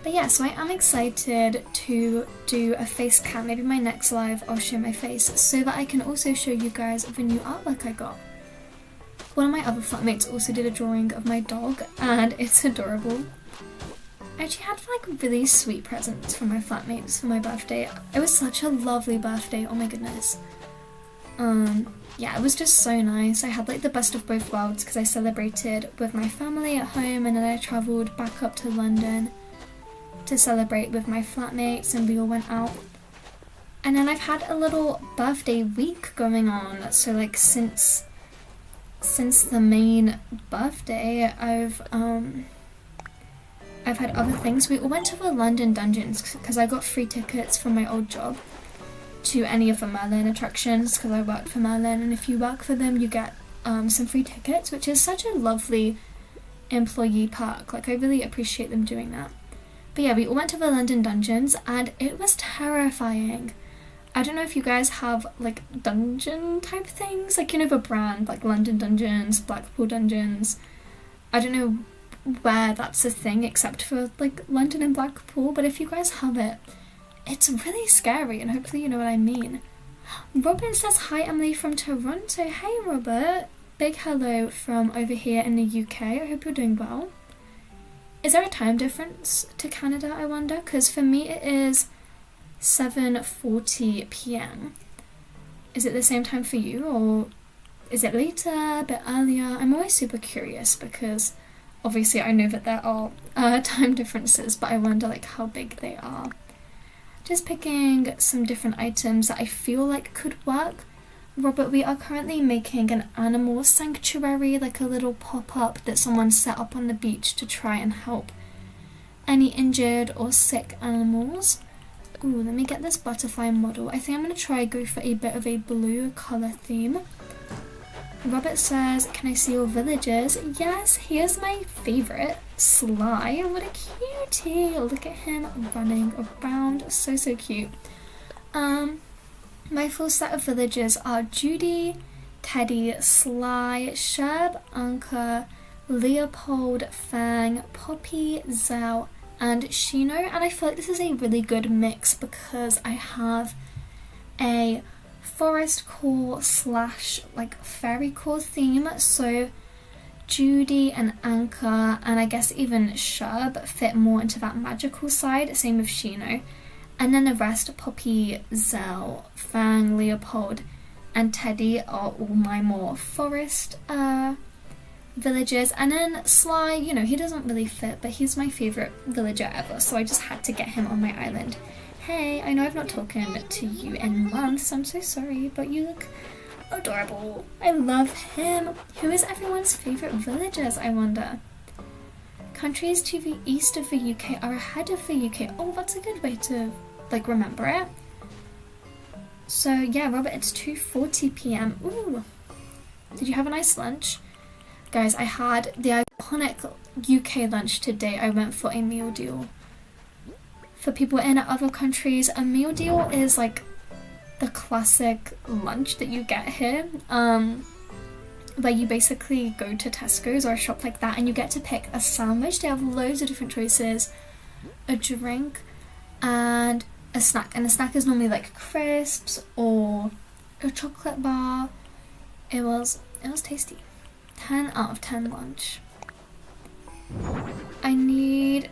Speaker 1: But yeah, so I am excited to do a face cam. Maybe my next live I'll show my face so that I can also show you guys the new artwork I got. One of my other flatmates also did a drawing of my dog and it's adorable. I actually had like really sweet presents from my flatmates for my birthday. It was such a lovely birthday, oh my goodness. Yeah, it was just so nice. I had like the best of both worlds because I celebrated with my family at home and then I travelled back up to London to celebrate with my flatmates and we all went out. And then I've had a little birthday week going on, so like since the main birthday I've had other things. We all went to the London Dungeons because I got free tickets from my old job to any of the Merlin attractions because I worked for Merlin, and if you work for them you get some free tickets, which is such a lovely employee perk. Like I really appreciate them doing that. But yeah, we all went to the London Dungeons and it was terrifying. I don't know if you guys have like dungeon type things, like you know the brand like London Dungeons, Blackpool Dungeons. I don't know where that's a thing except for like London and Blackpool, but if you guys have it, it's really scary and hopefully you know what I mean. Robin says hi Emily from Toronto. Hey Robert, big hello from over here in the UK. I hope you're doing well. Is there a time difference to Canada, I wonder? Because for me it is 7:40 p.m. Is it the same time for you or is it later, a bit earlier? I'm always super curious because obviously I know that there are time differences, but I wonder like how big they are. Just picking some different items that I feel like could work. Robert, we are currently making an animal sanctuary, like a little pop-up that someone set up on the beach to try and help any injured or sick animals. Ooh, let me get this butterfly model. I think I'm going to try go for a bit of a blue colour theme. Robert says, can I see your villagers? Yes, here's my favourite, Sly. What a cutie. Look at him running around. So, so cute. My full set of villagers are Judy, Teddy, Sly, Sherb, Anka, Leopold, Fang, Poppy, Zhao, and Shino. And I feel like this is a really good mix because I have a forest core slash like fairy core theme. So Judy and Anka, and I guess even Sherb, fit more into that magical side. Same with Shino. And then the rest, Poppy, Zhao, Fang, Leopold, and Teddy are all my more forest villagers. And then Sly, you know, he doesn't really fit, but he's my favourite villager ever, so I just had to get him on my island. Hey, I know I've not talked to you in months, I'm so sorry, but you look adorable. I love him. Who is everyone's favourite villagers, I wonder? Countries to the east of the UK are ahead of the UK. Oh, that's a good way to, like, remember it. So, yeah, Robert, it's 2:40 p.m. Ooh. Did you have a nice lunch? Guys, I had the iconic UK lunch today. I went for a meal deal. For people in other countries, a meal deal is, like, the classic lunch that you get here. Where you basically go to Tesco's or a shop like that and you get to pick a sandwich. They have loads of different choices, a drink and a snack. And the snack is normally like crisps or a chocolate bar. It was tasty. 10 out of 10 lunch.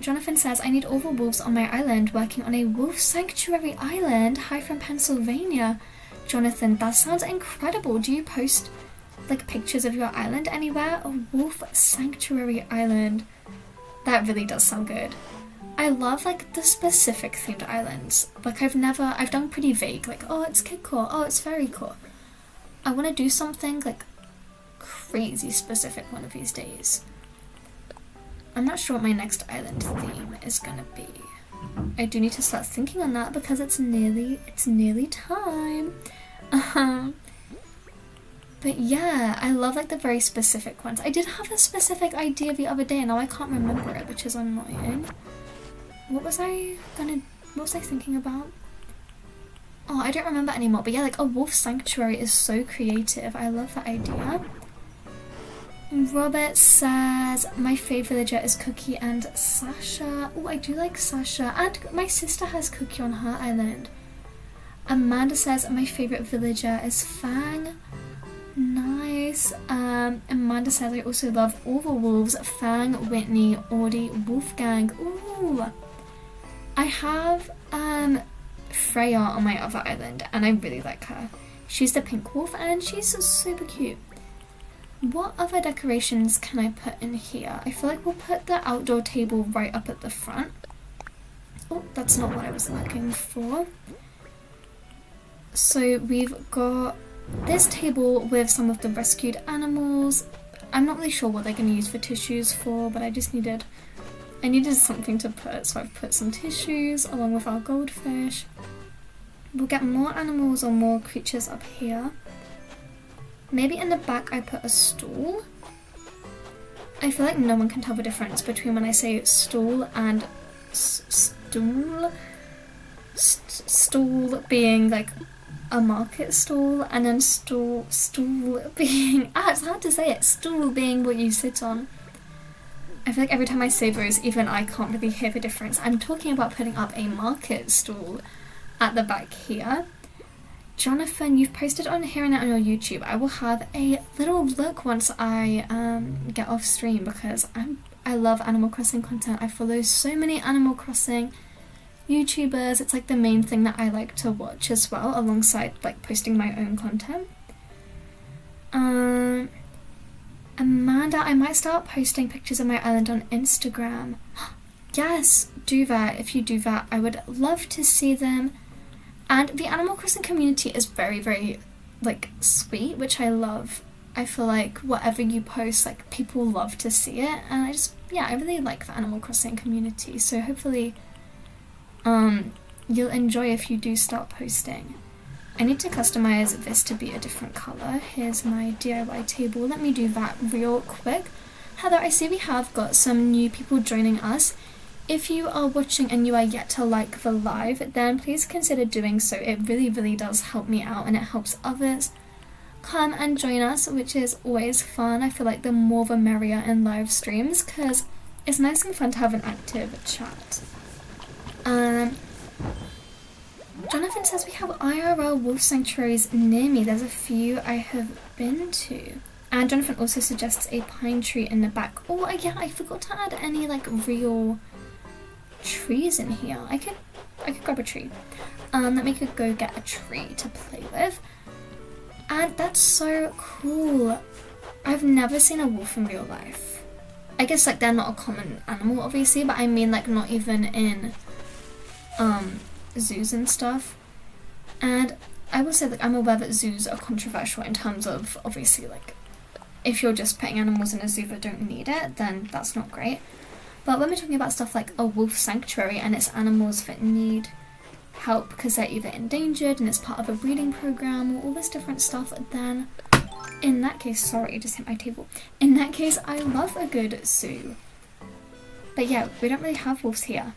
Speaker 1: Jonathan says, I need all the wolves on my island, working on a wolf sanctuary island. Hi from Pennsylvania. Jonathan, that sounds incredible. Do you post like pictures of your island anywhere? A wolf sanctuary island. That really does sound good. I love like the specific themed islands. Like I've done pretty vague, like, oh, it's kid core, oh, it's fairy core. I want to do something like crazy specific one of these days. I'm not sure what my next island theme is gonna be. I do need to start thinking on that because it's nearly time. But yeah, I love like the very specific ones. I did have a specific idea the other day and now I can't remember it, which is annoying. What was I thinking about? Oh, I don't remember anymore. But yeah, like a wolf sanctuary is so creative. I love that idea. Robert says, my favourite villager is Cookie and Sasha. Oh, I do like Sasha. And my sister has Cookie on her island. Amanda says, my favourite villager is Fang. Nice. Amanda says, I also love all the wolves. Fang, Whitney, Audie, Wolfgang. Ooh. I have Freya on my other island and I really like her. She's the pink wolf and she's super cute. What other decorations can I put in here? I feel like we'll put the outdoor table right up at the front. Oh, that's not what I was looking for. So we've got this table with some of the rescued animals. I'm not really sure what they're going to use the tissues for, but I needed something to put, so I've put some tissues along with our goldfish. We'll get more animals or more creatures up here. Maybe in the back I put a stool. I feel like no one can tell the difference between when I say stool and stool. Stool being like a market stall, and then stool being it's hard to say it. Stool being what you sit on. I feel like every time I say those, even I can't really hear the difference. I'm talking about putting up a market stall at the back here. Jonathan, you've posted on here and on your YouTube. I will have a little look once I get off stream because I love Animal Crossing content. I follow so many Animal Crossing YouTubers. It's like the main thing that I like to watch as well, alongside like posting my own content. Amanda, I might start posting pictures of my island on Instagram. Yes, do that. If you do that, I would love to see them. And the Animal Crossing community is very, very, like, sweet, which I love. I feel like whatever you post, like, people love to see it. And I really like the Animal Crossing community. So hopefully, you'll enjoy if you do start posting. I need to customize this to be a different colour. Here's my DIY table. Let me do that real quick. Heather, I see we have got some new people joining us. If you are watching and you are yet to like the live, then please consider doing so. It really, really does help me out, and it helps others come and join us, which is always fun. I feel like the more the merrier in live streams, because it's nice and fun to have an active chat. Jonathan says we have IRL wolf sanctuaries near me. There's a few I have been to. And Jonathan also suggests a pine tree in the back. Oh yeah, I forgot to add any like real trees in here. I could grab a tree. Let me go get a tree to play with. And that's so cool. I've never seen a wolf in real life. I guess like they're not a common animal obviously, but I mean like not even in zoos and stuff. And I will say that I'm aware that zoos are controversial in terms of obviously like if you're just putting animals in a zoo that don't need it, then that's not great. But when we're talking about stuff like a wolf sanctuary and it's animals that need help because they're either endangered and it's part of a breeding program or all this different stuff, then in that case, sorry, I just hit my table. In that case, I love a good zoo. But yeah, we don't really have wolves here.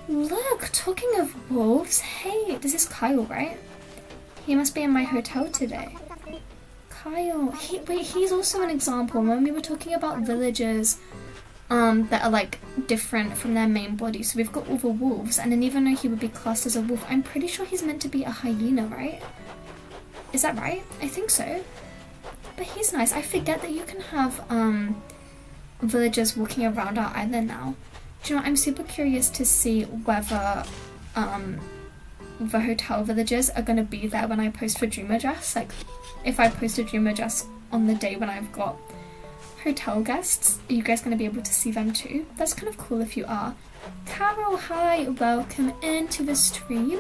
Speaker 1: Look, talking of wolves, hey, this is Kyle, right? He must be in my hotel today. Kyle, he's also an example. When we were talking about villagers that are like different from their main body, so we've got all the wolves, and then even though he would be classed as a wolf, I'm pretty sure he's meant to be a hyena, right? Is that right? I think so. But he's nice. I forget that you can have villagers walking around our island now. Do you know what? I'm super curious to see whether the hotel villagers are going to be there when I post for Dream Address. Like, if I post a Dream Address on the day when I've got hotel guests, are you guys going to be able to see them too? That's kind of cool if you are. Carol, hi, welcome into the stream.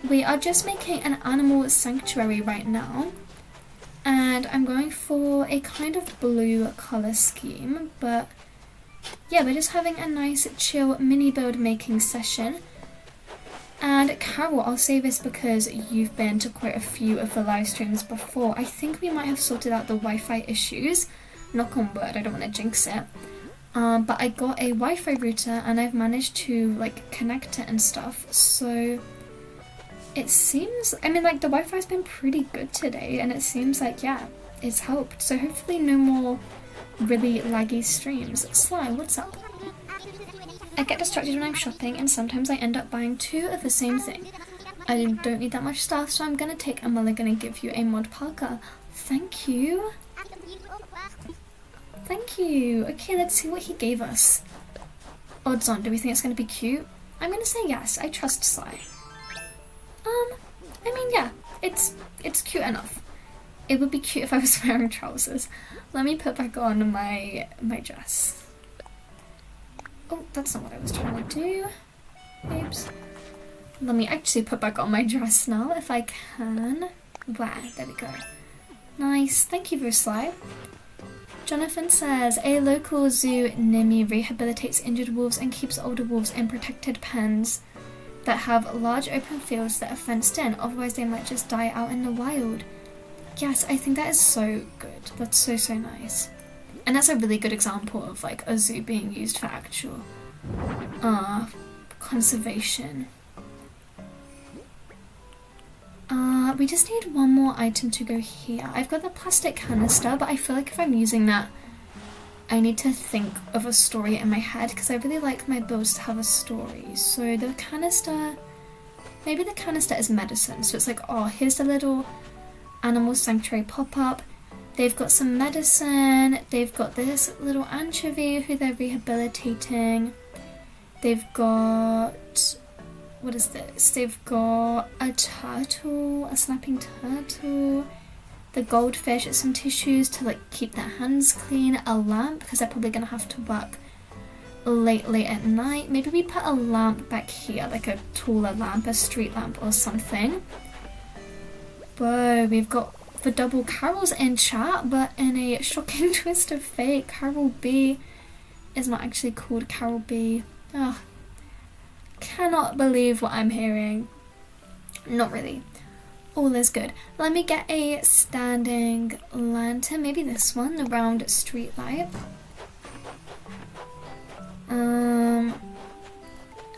Speaker 1: We are just making an animal sanctuary right now, and I'm going for a kind of blue colour scheme, but yeah, we're just having a nice chill mini build making session. And Carol, I'll say this because you've been to quite a few of the live streams before. I think we might have sorted out the Wi-Fi issues. Knock on wood, I don't want to jinx it. But I got a Wi-Fi router and I've managed to like connect it and stuff. So it seems, I mean like the Wi-Fi's been pretty good today, and it seems like, yeah, it's helped. So hopefully no more really laggy streams. Sly, what's up? I get distracted when I'm shopping and sometimes I end up buying two of the same thing. I don't need that much stuff, so I'm gonna take a mulligan and give you a mod parka. Thank you. Thank you. Okay, let's see what he gave us. Odds on, do we think it's gonna be cute? I'm gonna say yes, I trust Sly. I mean, yeah, it's cute enough. It would be cute if I was wearing trousers. Let me put back on my dress. Oh, that's not what I was trying to do. Oops. Let me actually put back on my dress now, if I can. Wow, there we go. Nice, thank you, Sly. Jonathan says, a local zoo near me rehabilitates injured wolves and keeps older wolves in protected pens that have large open fields that are fenced in, otherwise they might just die out in the wild. Yes, I think that is so good. That's so, so nice. And that's a really good example of like a zoo being used for actual conservation. We just need one more item to go here. I've got the plastic canister, but I feel like if I'm using that, I need to think of a story in my head, because I really like my builds to have a story. So the canister, maybe the canister is medicine. So it's like, oh, here's the little animal sanctuary pop-up. They've got some medicine. They've got this little anchovy who they're rehabilitating. They've got, what is this? They've got a turtle, a snapping turtle. The goldfish, some tissues to like keep their hands clean. A lamp, because they're probably gonna have to work late at night. Maybe we put a lamp back here, like a taller lamp, a street lamp or something. Whoa, we've got the double Carols in chat, but in a shocking twist of fate, Carol B is not actually called Carol B. Oh, cannot believe what I'm hearing. Not really. All is good. Let me get a standing lantern, maybe this one, the round street light.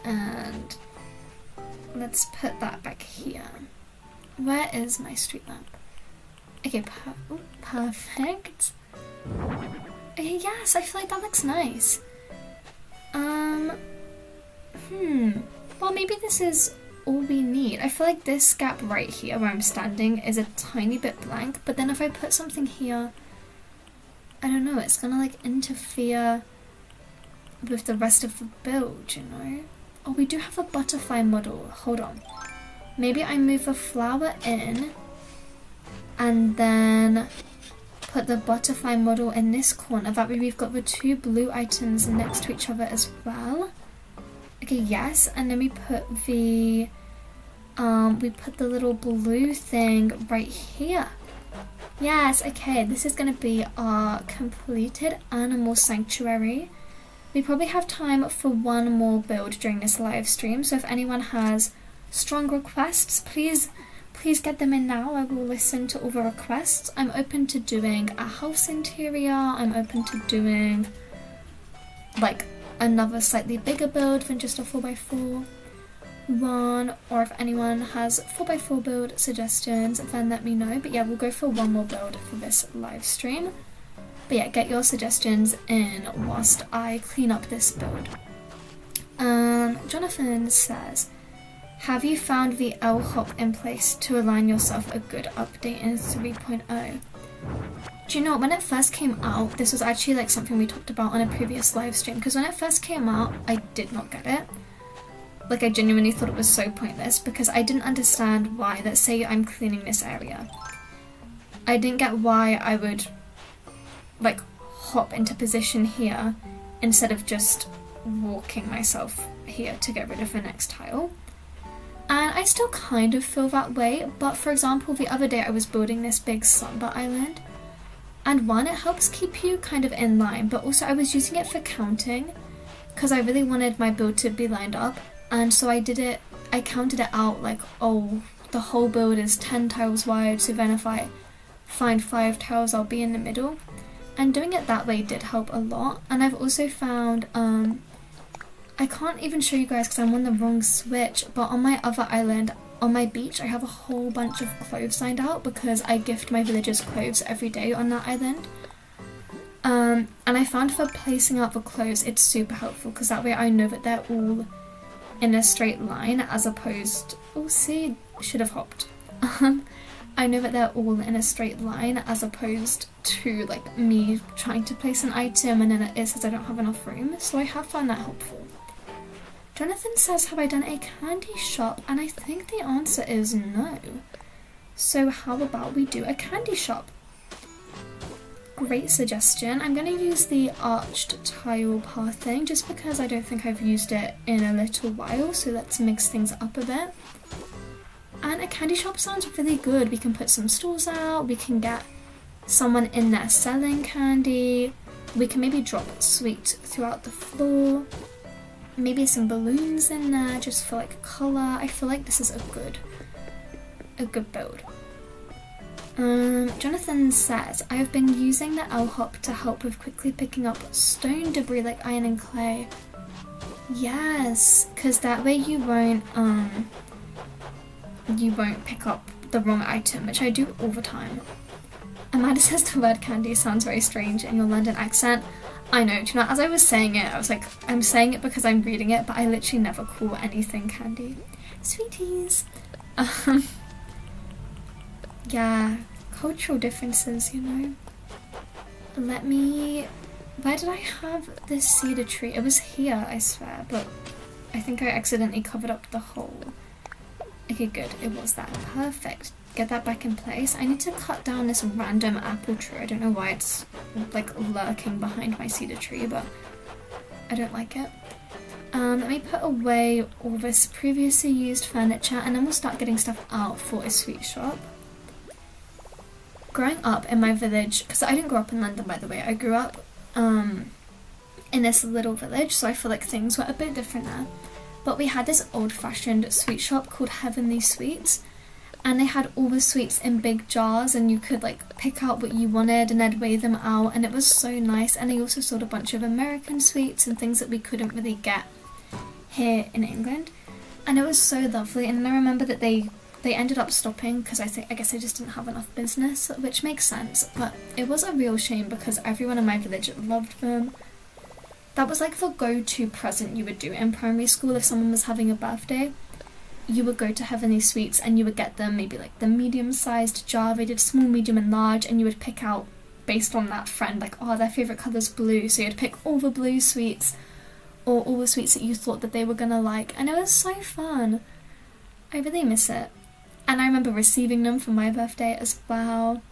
Speaker 1: And let's put that back here. Where is my street lamp? Okay, perfect. Okay, yes, I feel like that looks nice. Well, maybe this is all we need. I feel like this gap right here where I'm standing is a tiny bit blank, but then if I put something here, I don't know, it's gonna like interfere with the rest of the build, you know? Oh, we do have a butterfly model. Hold on. Maybe I move a flower in and then put the butterfly model in this corner. That way we've got the two blue items next to each other as well. Okay, yes, and then we put the little blue thing right here. Yes, okay, this is gonna be our completed animal sanctuary. We probably have time for one more build during this live stream, so if anyone has strong requests, please get them in now. I will listen to all the requests. I'm open to doing a house interior, I'm open to doing like another slightly bigger build than just a 4x4 one, or if anyone has 4x4 build suggestions, then let me know. But yeah, we'll go for one more build for this live stream. But yeah, get your suggestions in whilst I clean up this build. Jonathan says, have you found the L hop in place to align yourself a good update in 3.0? Do you know, when it first came out, this was actually like something we talked about on a previous live stream, because when it first came out, I did not get it. Like, I genuinely thought it was so pointless, because I didn't understand why, let's say I'm cleaning this area. I didn't get why I would, like, hop into position here instead of just walking myself here to get rid of the next tile. And I still kind of feel that way, but for example, the other day I was building this big slumber island, and one, it helps keep you kind of in line, but also I was using it for counting, because I really wanted my build to be lined up, and so I counted it out like, oh, the whole build is 10 tiles wide, so then if I find 5 tiles, I'll be in the middle. And doing it that way did help a lot. And I've also found, I can't even show you guys because I'm on the wrong switch, but on my other island, on my beach, I have a whole bunch of clothes lined out because I gift my villagers clothes every day on that island. And I found for placing out the clothes, it's super helpful because that way I know that they're all in a straight line as opposed, oh see, should have hopped. I know that they're all in a straight line as opposed to like me trying to place an item and then it says I don't have enough room, so I have found that helpful. Jonathan says, have I done a candy shop? And I think the answer is no. So how about we do a candy shop? Great suggestion. I'm going to use the arched tile pathing just because I don't think I've used it in a little while, so let's mix things up a bit. And a candy shop sounds really good. We can put some stalls out, we can get someone in there selling candy, we can maybe drop sweets throughout the floor, maybe some balloons in there just for like colour. I feel like this is a good build. Jonathan says, I have been using the L-hop to help with quickly picking up stone debris like iron and clay. Yes, because that way you won't pick up the wrong item, which I do all the time. Amanda says the word candy sounds very strange in your London accent. I know, do you know, as I was saying it, I was like, I'm saying it because I'm reading it, but I literally never call anything candy. Sweeties! Yeah, cultural differences, you know. Where did I have this cedar tree? It was here, I swear, but I think I accidentally covered up the hole. Okay, good, it was that. Perfect. Get that back in place. I need to cut down this random apple tree. I don't know why it's like lurking behind my cedar tree, but I don't like it. Let me put away all this previously used furniture and then we'll start getting stuff out for a sweet shop. Growing up in my village, because I didn't grow up in London by the way, I grew up in this little village, so I feel like things were a bit different there. But we had this old-fashioned sweet shop called Heavenly Sweets, and they had all the sweets in big jars, and you could like pick out what you wanted and they'd weigh them out, and it was so nice. And they also sold a bunch of American sweets and things that we couldn't really get here in England, and it was so lovely. And then I remember that they ended up stopping because I guess they just didn't have enough business, which makes sense, but it was a real shame because everyone in my village loved them. That was like the go-to present you would do in primary school. If someone was having a birthday, you would go to Heavenly Sweets and you would get them maybe like the medium-sized jar. They did small, medium and large, and you would pick out based on that friend, like, oh, their favourite colour's blue, so you'd pick all the blue sweets or all the sweets that you thought that they were gonna like, and it was so fun. I really miss it. And I remember receiving them for my birthday as well.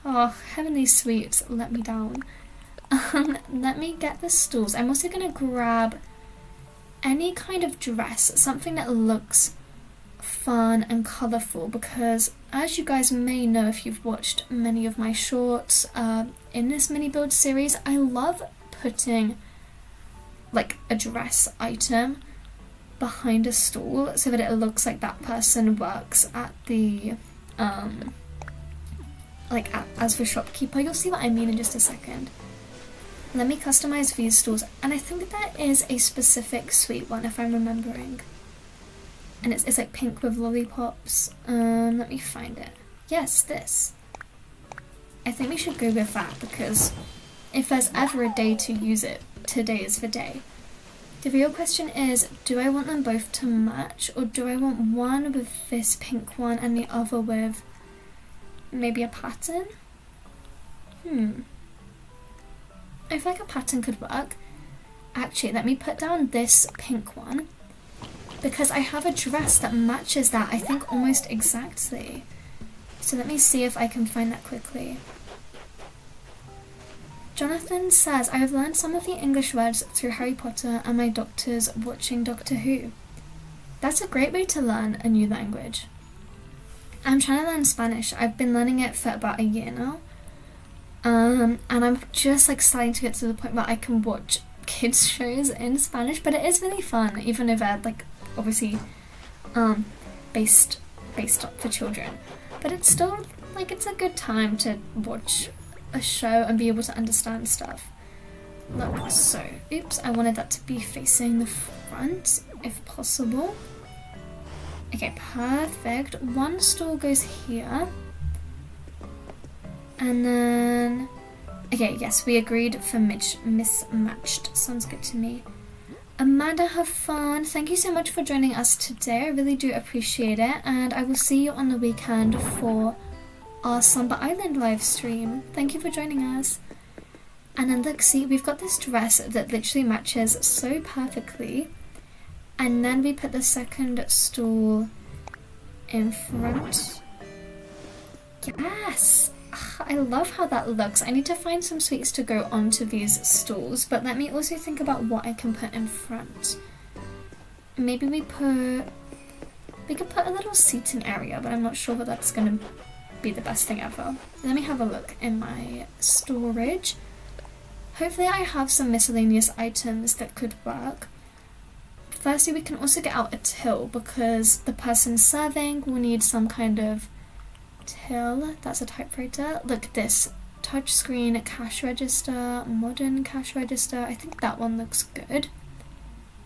Speaker 1: Oh, Heavenly Sweets let me down. Let me get the stools. I'm also gonna grab any kind of dress, something that looks fun and colourful, because as you guys may know if you've watched many of my shorts in this mini build series, I love putting like a dress item behind a stool so that it looks like that person works at the as the shopkeeper. You'll see what I mean in just a second. Let me customize these stools, and I think that is a specific sweet one if I'm remembering, and it's like pink with lollipops. Let me find it. Yes, this. I think we should go with that, because if there's ever a day to use it, today is the day. The real question is, do I want them both to match, or do I want one with this pink one and the other with maybe a pattern? I feel like a pattern could work. Actually, let me put down this pink one, because I have a dress that matches that, I think, almost exactly. So let me see if I can find that quickly. Jonathan says, I have learned some of the English words through Harry Potter and my doctors watching Doctor Who. That's a great way to learn a new language. I'm trying to learn Spanish. I've been learning it for about a year now. And I'm just like starting to get to the point where I can watch kids shows in Spanish, but it is really fun, even if they're like obviously based up for children. But it's still like, it's a good time to watch a show and be able to understand stuff. Look, so, oops, I wanted that to be facing the front, if possible. Okay, perfect. One stool goes here. And then, okay, yes, we agreed for mismatched. Sounds good to me. Amanda, have fun. Thank you so much for joining us today. I really do appreciate it. And I will see you on the weekend for our Slumber Island live stream. Thank you for joining us. And then look, see, we've got this dress that literally matches so perfectly. And then we put the second stool in front. Yes! I love how that looks. I need to find some sweets to go onto these stools, but let me also think about what I can put in front. Maybe we could put a little seating area, but I'm not sure that that's going to be the best thing ever. Let me have a look in my storage. Hopefully I have some miscellaneous items that could work. Firstly, we can also get out a till, because the person serving will need some kind of till. That's a typewriter. Look, this touchscreen cash register, modern cash register. I think that one looks good,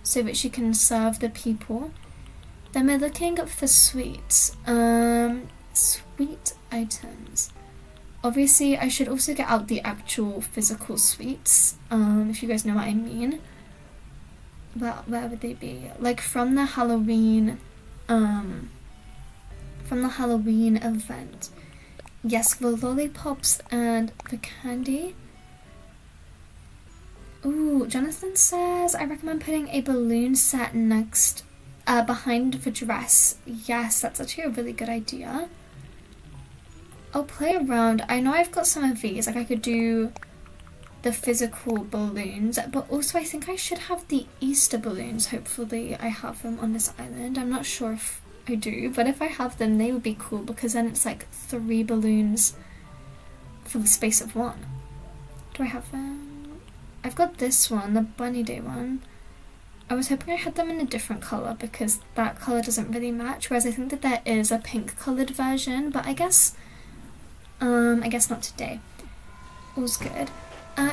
Speaker 1: so that she can serve the people. Then we're looking for sweets. Sweet items. Obviously, I should also get out the actual physical sweets, if you guys know what I mean. Well, where would they be? Like from the Halloween event. Yes, the lollipops and the candy. Ooh, Jonathan says, I recommend putting a balloon set next, behind the dress. Yes, that's actually a really good idea. I'll play around. I know I've got some of these, like I could do the physical balloons, but also I think I should have the Easter balloons. Hopefully I have them on this island. I'm not sure if I do, but if I have them, they would be cool, because then it's like 3 balloons for the space of 1. Do I have them? I've got this one, the Bunny Day one. I was hoping I had them in a different colour because that colour doesn't really match, whereas I think that there is a pink coloured version, but I guess not today. All's good.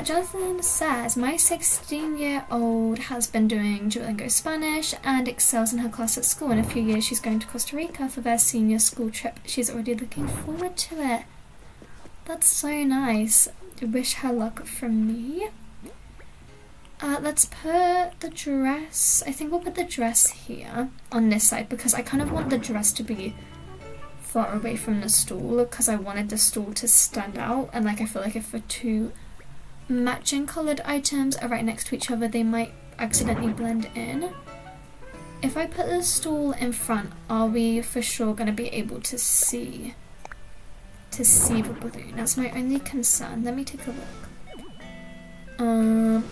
Speaker 1: Jonathan says, my 16-year-old has been doing Duolingo Spanish and excels in her class at school. In a few years she's going to Costa Rica for their senior school trip. She's already looking forward to it. That's so nice. Wish her luck from me. Let's put the dress, I think we'll put the dress here on this side because I kind of want the dress to be far away from the stool because I wanted the stool to stand out, and like I feel like if the two matching coloured items are right next to each other they might accidentally blend in. If I put the stool in front, are we for sure going to be able to see the balloon? That's my only concern. Let me take a look.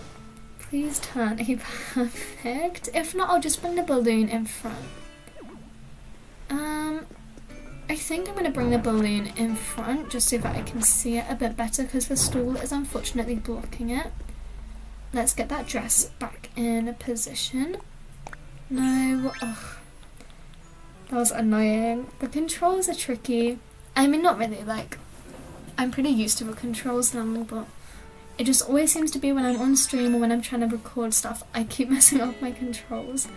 Speaker 1: Please turn a perfect. If not, I'll just bring the balloon in front. I think I'm going to bring the balloon in front just so that I can see it a bit better because the stool is unfortunately blocking it. Let's get that dress back in position. No, ugh. That was annoying. The controls are tricky. I mean, not really, like, I'm pretty used to the controls now, but it just always seems to be when I'm on stream or when I'm trying to record stuff, I keep messing up my controls.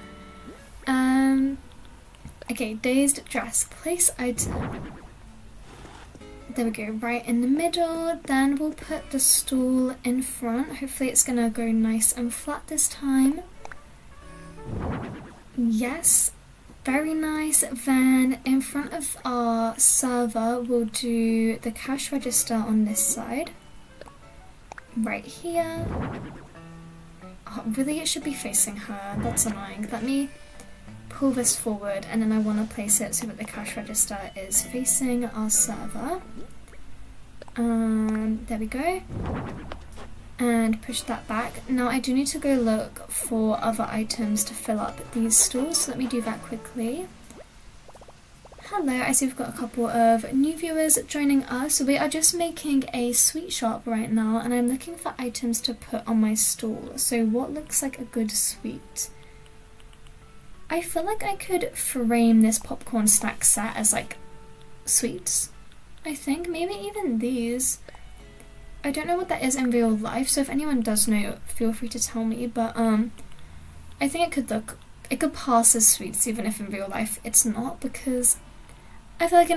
Speaker 1: Okay, dazed dress, place item. There we go, right in the middle. Then we'll put the stool in front. Hopefully it's gonna go nice and flat this time. Yes, very nice. Then in front of our server, we'll do the cash register on this side. Right here. Oh, really, it should be facing her. That's annoying. Let me pull this forward and then I want to place it so that the cash register is facing our server. There we go. And push that back. Now I do need to go look for other items to fill up these stools, so let me do that quickly. Hello, I see we've got a couple of new viewers joining us. We are just making a sweet shop right now and I'm looking for items to put on my stall. So what looks like a good sweet? I feel like I could frame this popcorn snack set as like sweets. I think maybe even these. I don't know what that is in real life, so if anyone does know, feel free to tell me, but I think it could pass as sweets even if in real life it's not, because I feel like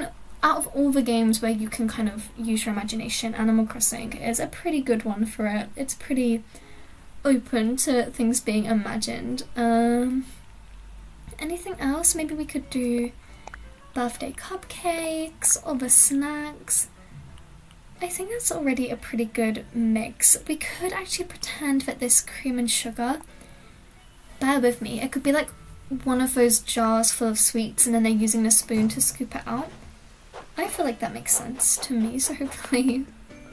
Speaker 1: out of all the games where you can kind of use your imagination, Animal Crossing is a pretty good one for it. It's pretty open to things being imagined. Anything else? Maybe we could do birthday cupcakes, other snacks. I think that's already a pretty good mix. We could actually pretend that this cream and sugar, bear with me, it could be like one of those jars full of sweets and then they're using a spoon to scoop it out. I feel like that makes sense to me, so hopefully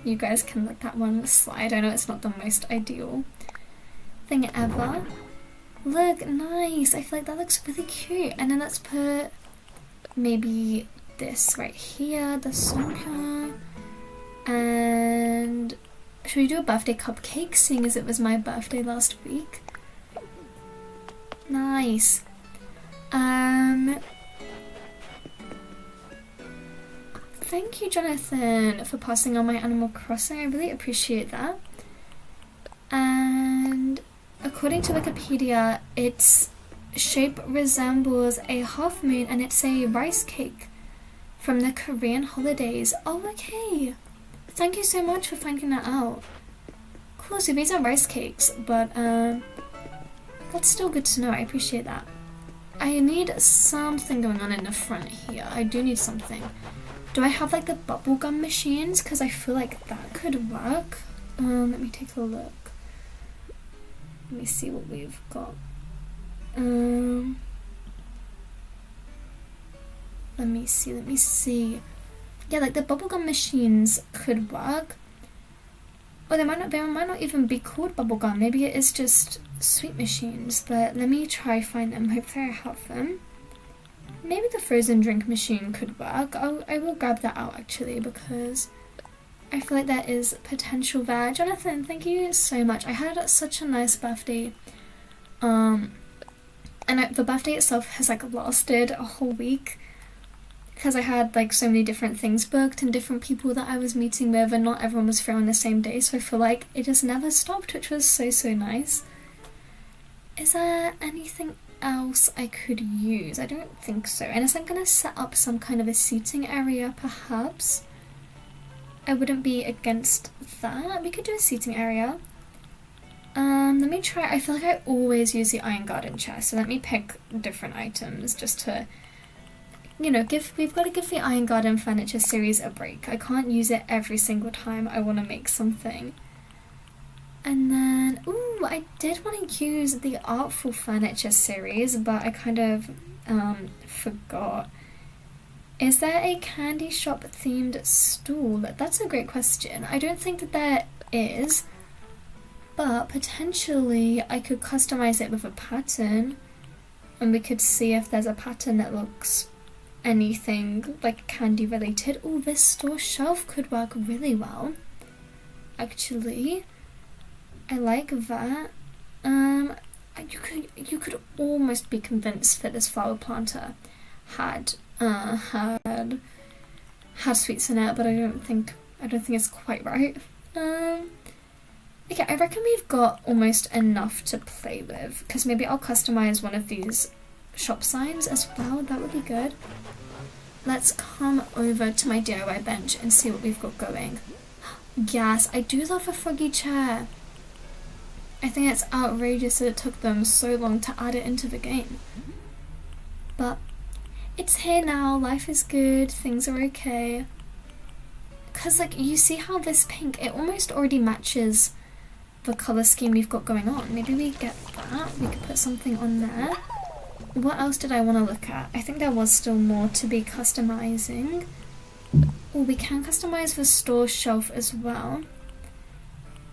Speaker 1: you guys can let that one slide. I know it's not the most ideal thing ever. Look, nice. I feel like that looks really cute. And then let's put maybe this right here, the song. And should we do a birthday cupcake, seeing as it was my birthday last week? Nice. Thank you, Jonathan, for passing on my Animal Crossing. I really appreciate that. And according to Wikipedia, its shape resembles a half moon and it's a rice cake from the Korean holidays. Oh, okay. Thank you so much for finding that out. Cool, so these are rice cakes, but that's still good to know. I appreciate that. I need something going on in the front here. I do need something. Do I have like the bubblegum machines? Because I feel like that could work. Let me take a look. Let me see what we've got. Let me see. Yeah, like the bubblegum machines could work. Or they might not even be called bubblegum. Maybe it is just sweet machines. But let me try find them. Hopefully I have them. Maybe the frozen drink machine could work. I will grab that out actually, because I feel like there is potential there. Jonathan, thank you so much. I had such a nice birthday And the birthday itself has like lasted a whole week because I had like so many different things booked and different people that I was meeting with, and not everyone was free on the same day, so I feel like it just never stopped, which was so nice. Is there anything else I could use? I don't think so. Unless I'm gonna set up some kind of a seating area, perhaps. I wouldn't be against that. We could do a seating area. Let me try. I feel like I always use the Iron Garden chair, so let me pick different items just to, you know, we've got to give the Iron Garden furniture series a break. I can't use it every single time I want to make something. And then, ooh, I did want to use the Artful Furniture series, but I kind of forgot. Is there a candy shop themed stool? That's a great question. I don't think that there is, but potentially I could customize it with a pattern, and we could see if there's a pattern that looks anything like candy related. Oh, this store shelf could work really well, actually. I like that. You could almost be convinced that this flower planter had sweets in it, but I don't think it's quite right. Okay, I reckon we've got almost enough to play with, because maybe I'll customize one of these shop signs as well. That would be good. Let's come over to my DIY bench and see what we've got going. Yes, I do love a froggy chair. I think it's outrageous that it took them so long to add it into the game. But it's here now, life is good, things are okay. Because, like, you see how this pink, it almost already matches the colour scheme we've got going on. Maybe we get that, we could put something on there. What else did I want to look at? I think there was still more to be customizing. Oh, we can customize the store shelf as well.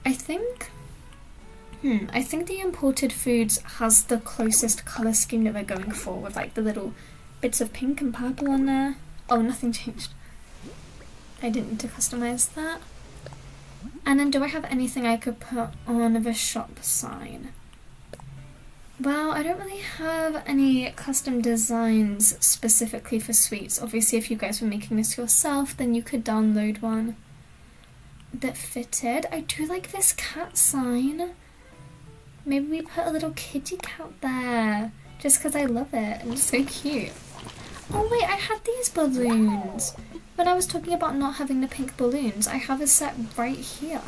Speaker 1: I think the imported foods has the closest colour scheme that we're going for, with like the little bits of pink and purple on there. Oh, nothing changed. I didn't need to customize that. And then do I have anything I could put on the shop sign? Well, I don't really have any custom designs specifically for sweets. Obviously, if you guys were making this yourself, then you could download one that fitted. I do like this cat sign. Maybe we put a little kitty cat there, just because I love it and it's so cute. Oh wait, I had these balloons. When I was talking about not having the pink balloons, I have a set right here.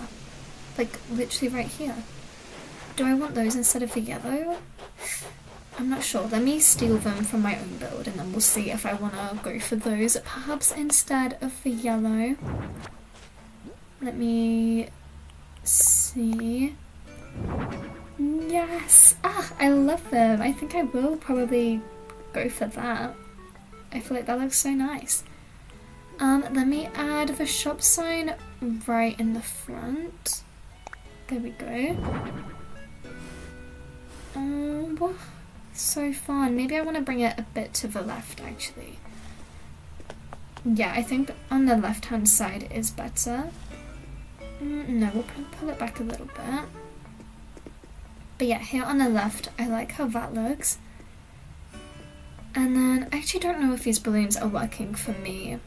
Speaker 1: Like, literally right here. Do I want those instead of the yellow? I'm not sure. Let me steal them from my own build and then we'll see if I want to go for those perhaps instead of the yellow. Let me see. Yes! Ah, I love them. I think I will probably go for that. I feel like that looks so nice. Let me add the shop sign right in the front. There we go. Oh, so fun. Maybe I want to bring it a bit to the left, actually. Yeah, I think on the left-hand side is better. No, we'll pull it back a little bit. But yeah, here on the left, I like how that looks. And then, I actually don't know if these balloons are working for me.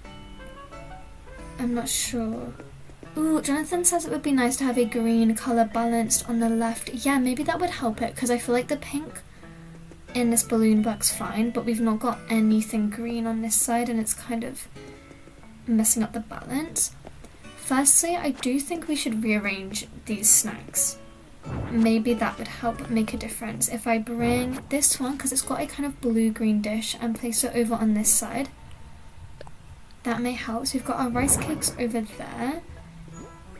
Speaker 1: I'm not sure. Ooh, Jonathan says it would be nice to have a green colour balanced on the left. Yeah, maybe that would help it, because I feel like the pink in this balloon works fine, but we've not got anything green on this side, and it's kind of messing up the balance. Firstly, I do think we should rearrange these snacks. Maybe that would help make a difference. If I bring this one, because it's got a kind of blue-green dish, and place it over on this side, that may help. So we've got our rice cakes over there.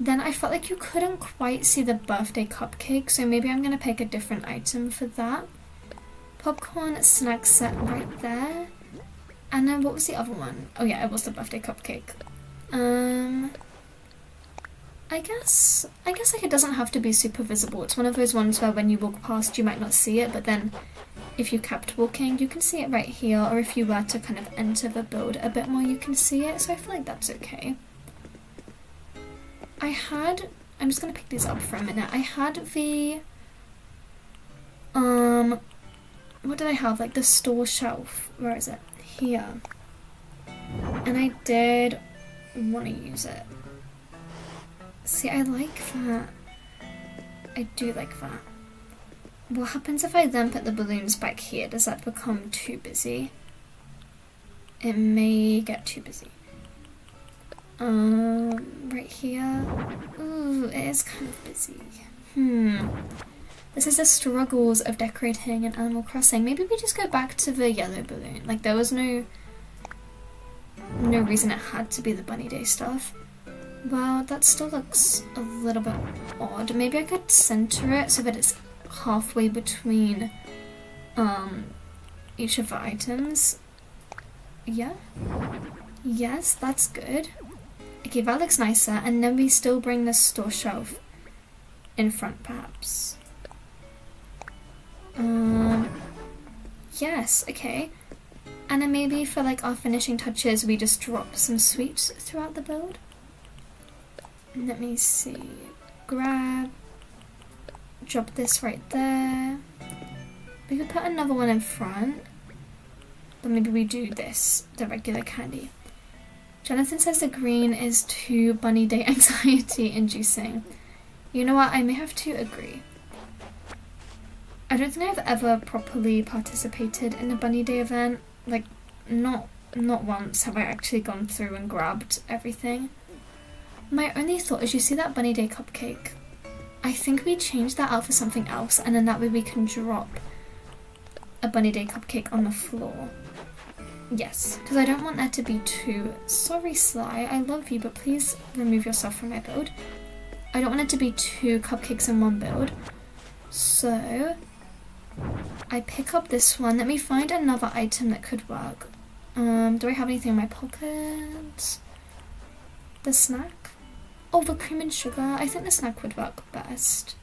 Speaker 1: Then I felt like you couldn't quite see the birthday cupcake, so maybe I'm going to pick a different item for that. Popcorn snack set right there. And then what was the other one? Oh yeah, it was the birthday cupcake. I guess like it doesn't have to be super visible. It's one of those ones where when you walk past you might not see it, but then if you kept walking you can see it right here, or if you were to kind of enter the build a bit more you can see it, so I feel like that's okay. I'm just going to pick these up for a minute. I had the what did I have? Like the store shelf. Where is it? Here. And I did want to use it. See, I like that. I do like that. What happens if I then put the balloons back here? Does that become too busy? It may get too busy. Right here. Ooh, it is kind of busy. This is the struggles of decorating an Animal Crossing. Maybe we just go back to the yellow balloon. Like, there was no reason it had to be the Bunny Day stuff. Well, that still looks a little bit odd. Maybe I could center it so that it's halfway between each of the items. Yeah. Yes, that's good. Okay, that looks nicer. And then we still bring the store shelf in front, perhaps. Yes, okay. And then maybe for like our finishing touches, we just drop some sweets throughout the build. Let me see. Grab. Drop this right there. We could put another one in front. But maybe we do this, the regular candy. Jonathan says the green is too Bunny Day anxiety inducing. You know what, I may have to agree. I don't think I've ever properly participated in a Bunny Day event. Like, not once have I actually gone through and grabbed everything. My only thought is, you see that Bunny Day cupcake? I think we changed that out for something else, and then that way we can drop a Bunny Day cupcake on the floor. Yes, because I don't want that to be too... Sorry, Sly, I love you, but please remove yourself from my build. I don't want it to be 2 cupcakes in one build. So, I pick up this one. Let me find another item that could work. Do I have anything in my pockets? The snack? Oh, the cream and sugar. I think the snack would work best.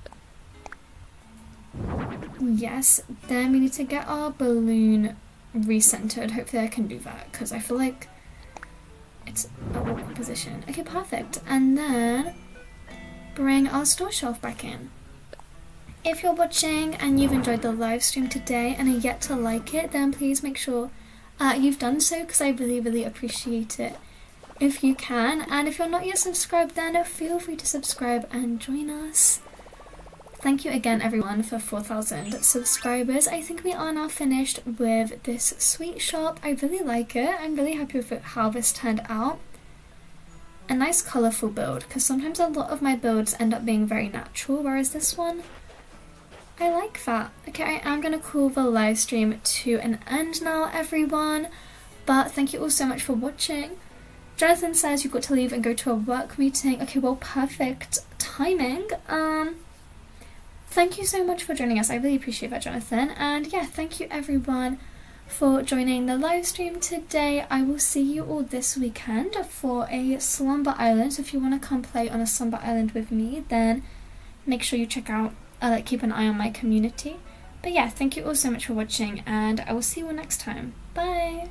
Speaker 1: Yes, then we need to get our balloon recentered. Hopefully I can do that, because I feel like it's an awkward position. Okay, perfect. And then bring our store shelf back in. If you're watching and you've enjoyed the live stream today and are yet to like it, then please make sure you've done so, because I really appreciate it if you can. And if you're not yet subscribed, then feel free to subscribe and join us. Thank you again, everyone, for 4,000 subscribers. I think we are now finished with this sweet shop. I really like it. I'm really happy with how this turned out. A nice colourful build, because sometimes a lot of my builds end up being very natural, whereas this one, I like that. Okay, I am going to call the live stream to an end now, everyone. But thank you all so much for watching. Jonathan says you've got to leave and go to a work meeting. Okay, well, perfect timing. Thank you so much for joining us. I really appreciate that, Jonathan. And yeah, thank you everyone for joining the live stream today. I will see you all this weekend for a Slumber Island. So if you want to come play on a Slumber Island with me, then make sure you check out, keep an eye on my community. But yeah, thank you all so much for watching, and I will see you all next time. Bye!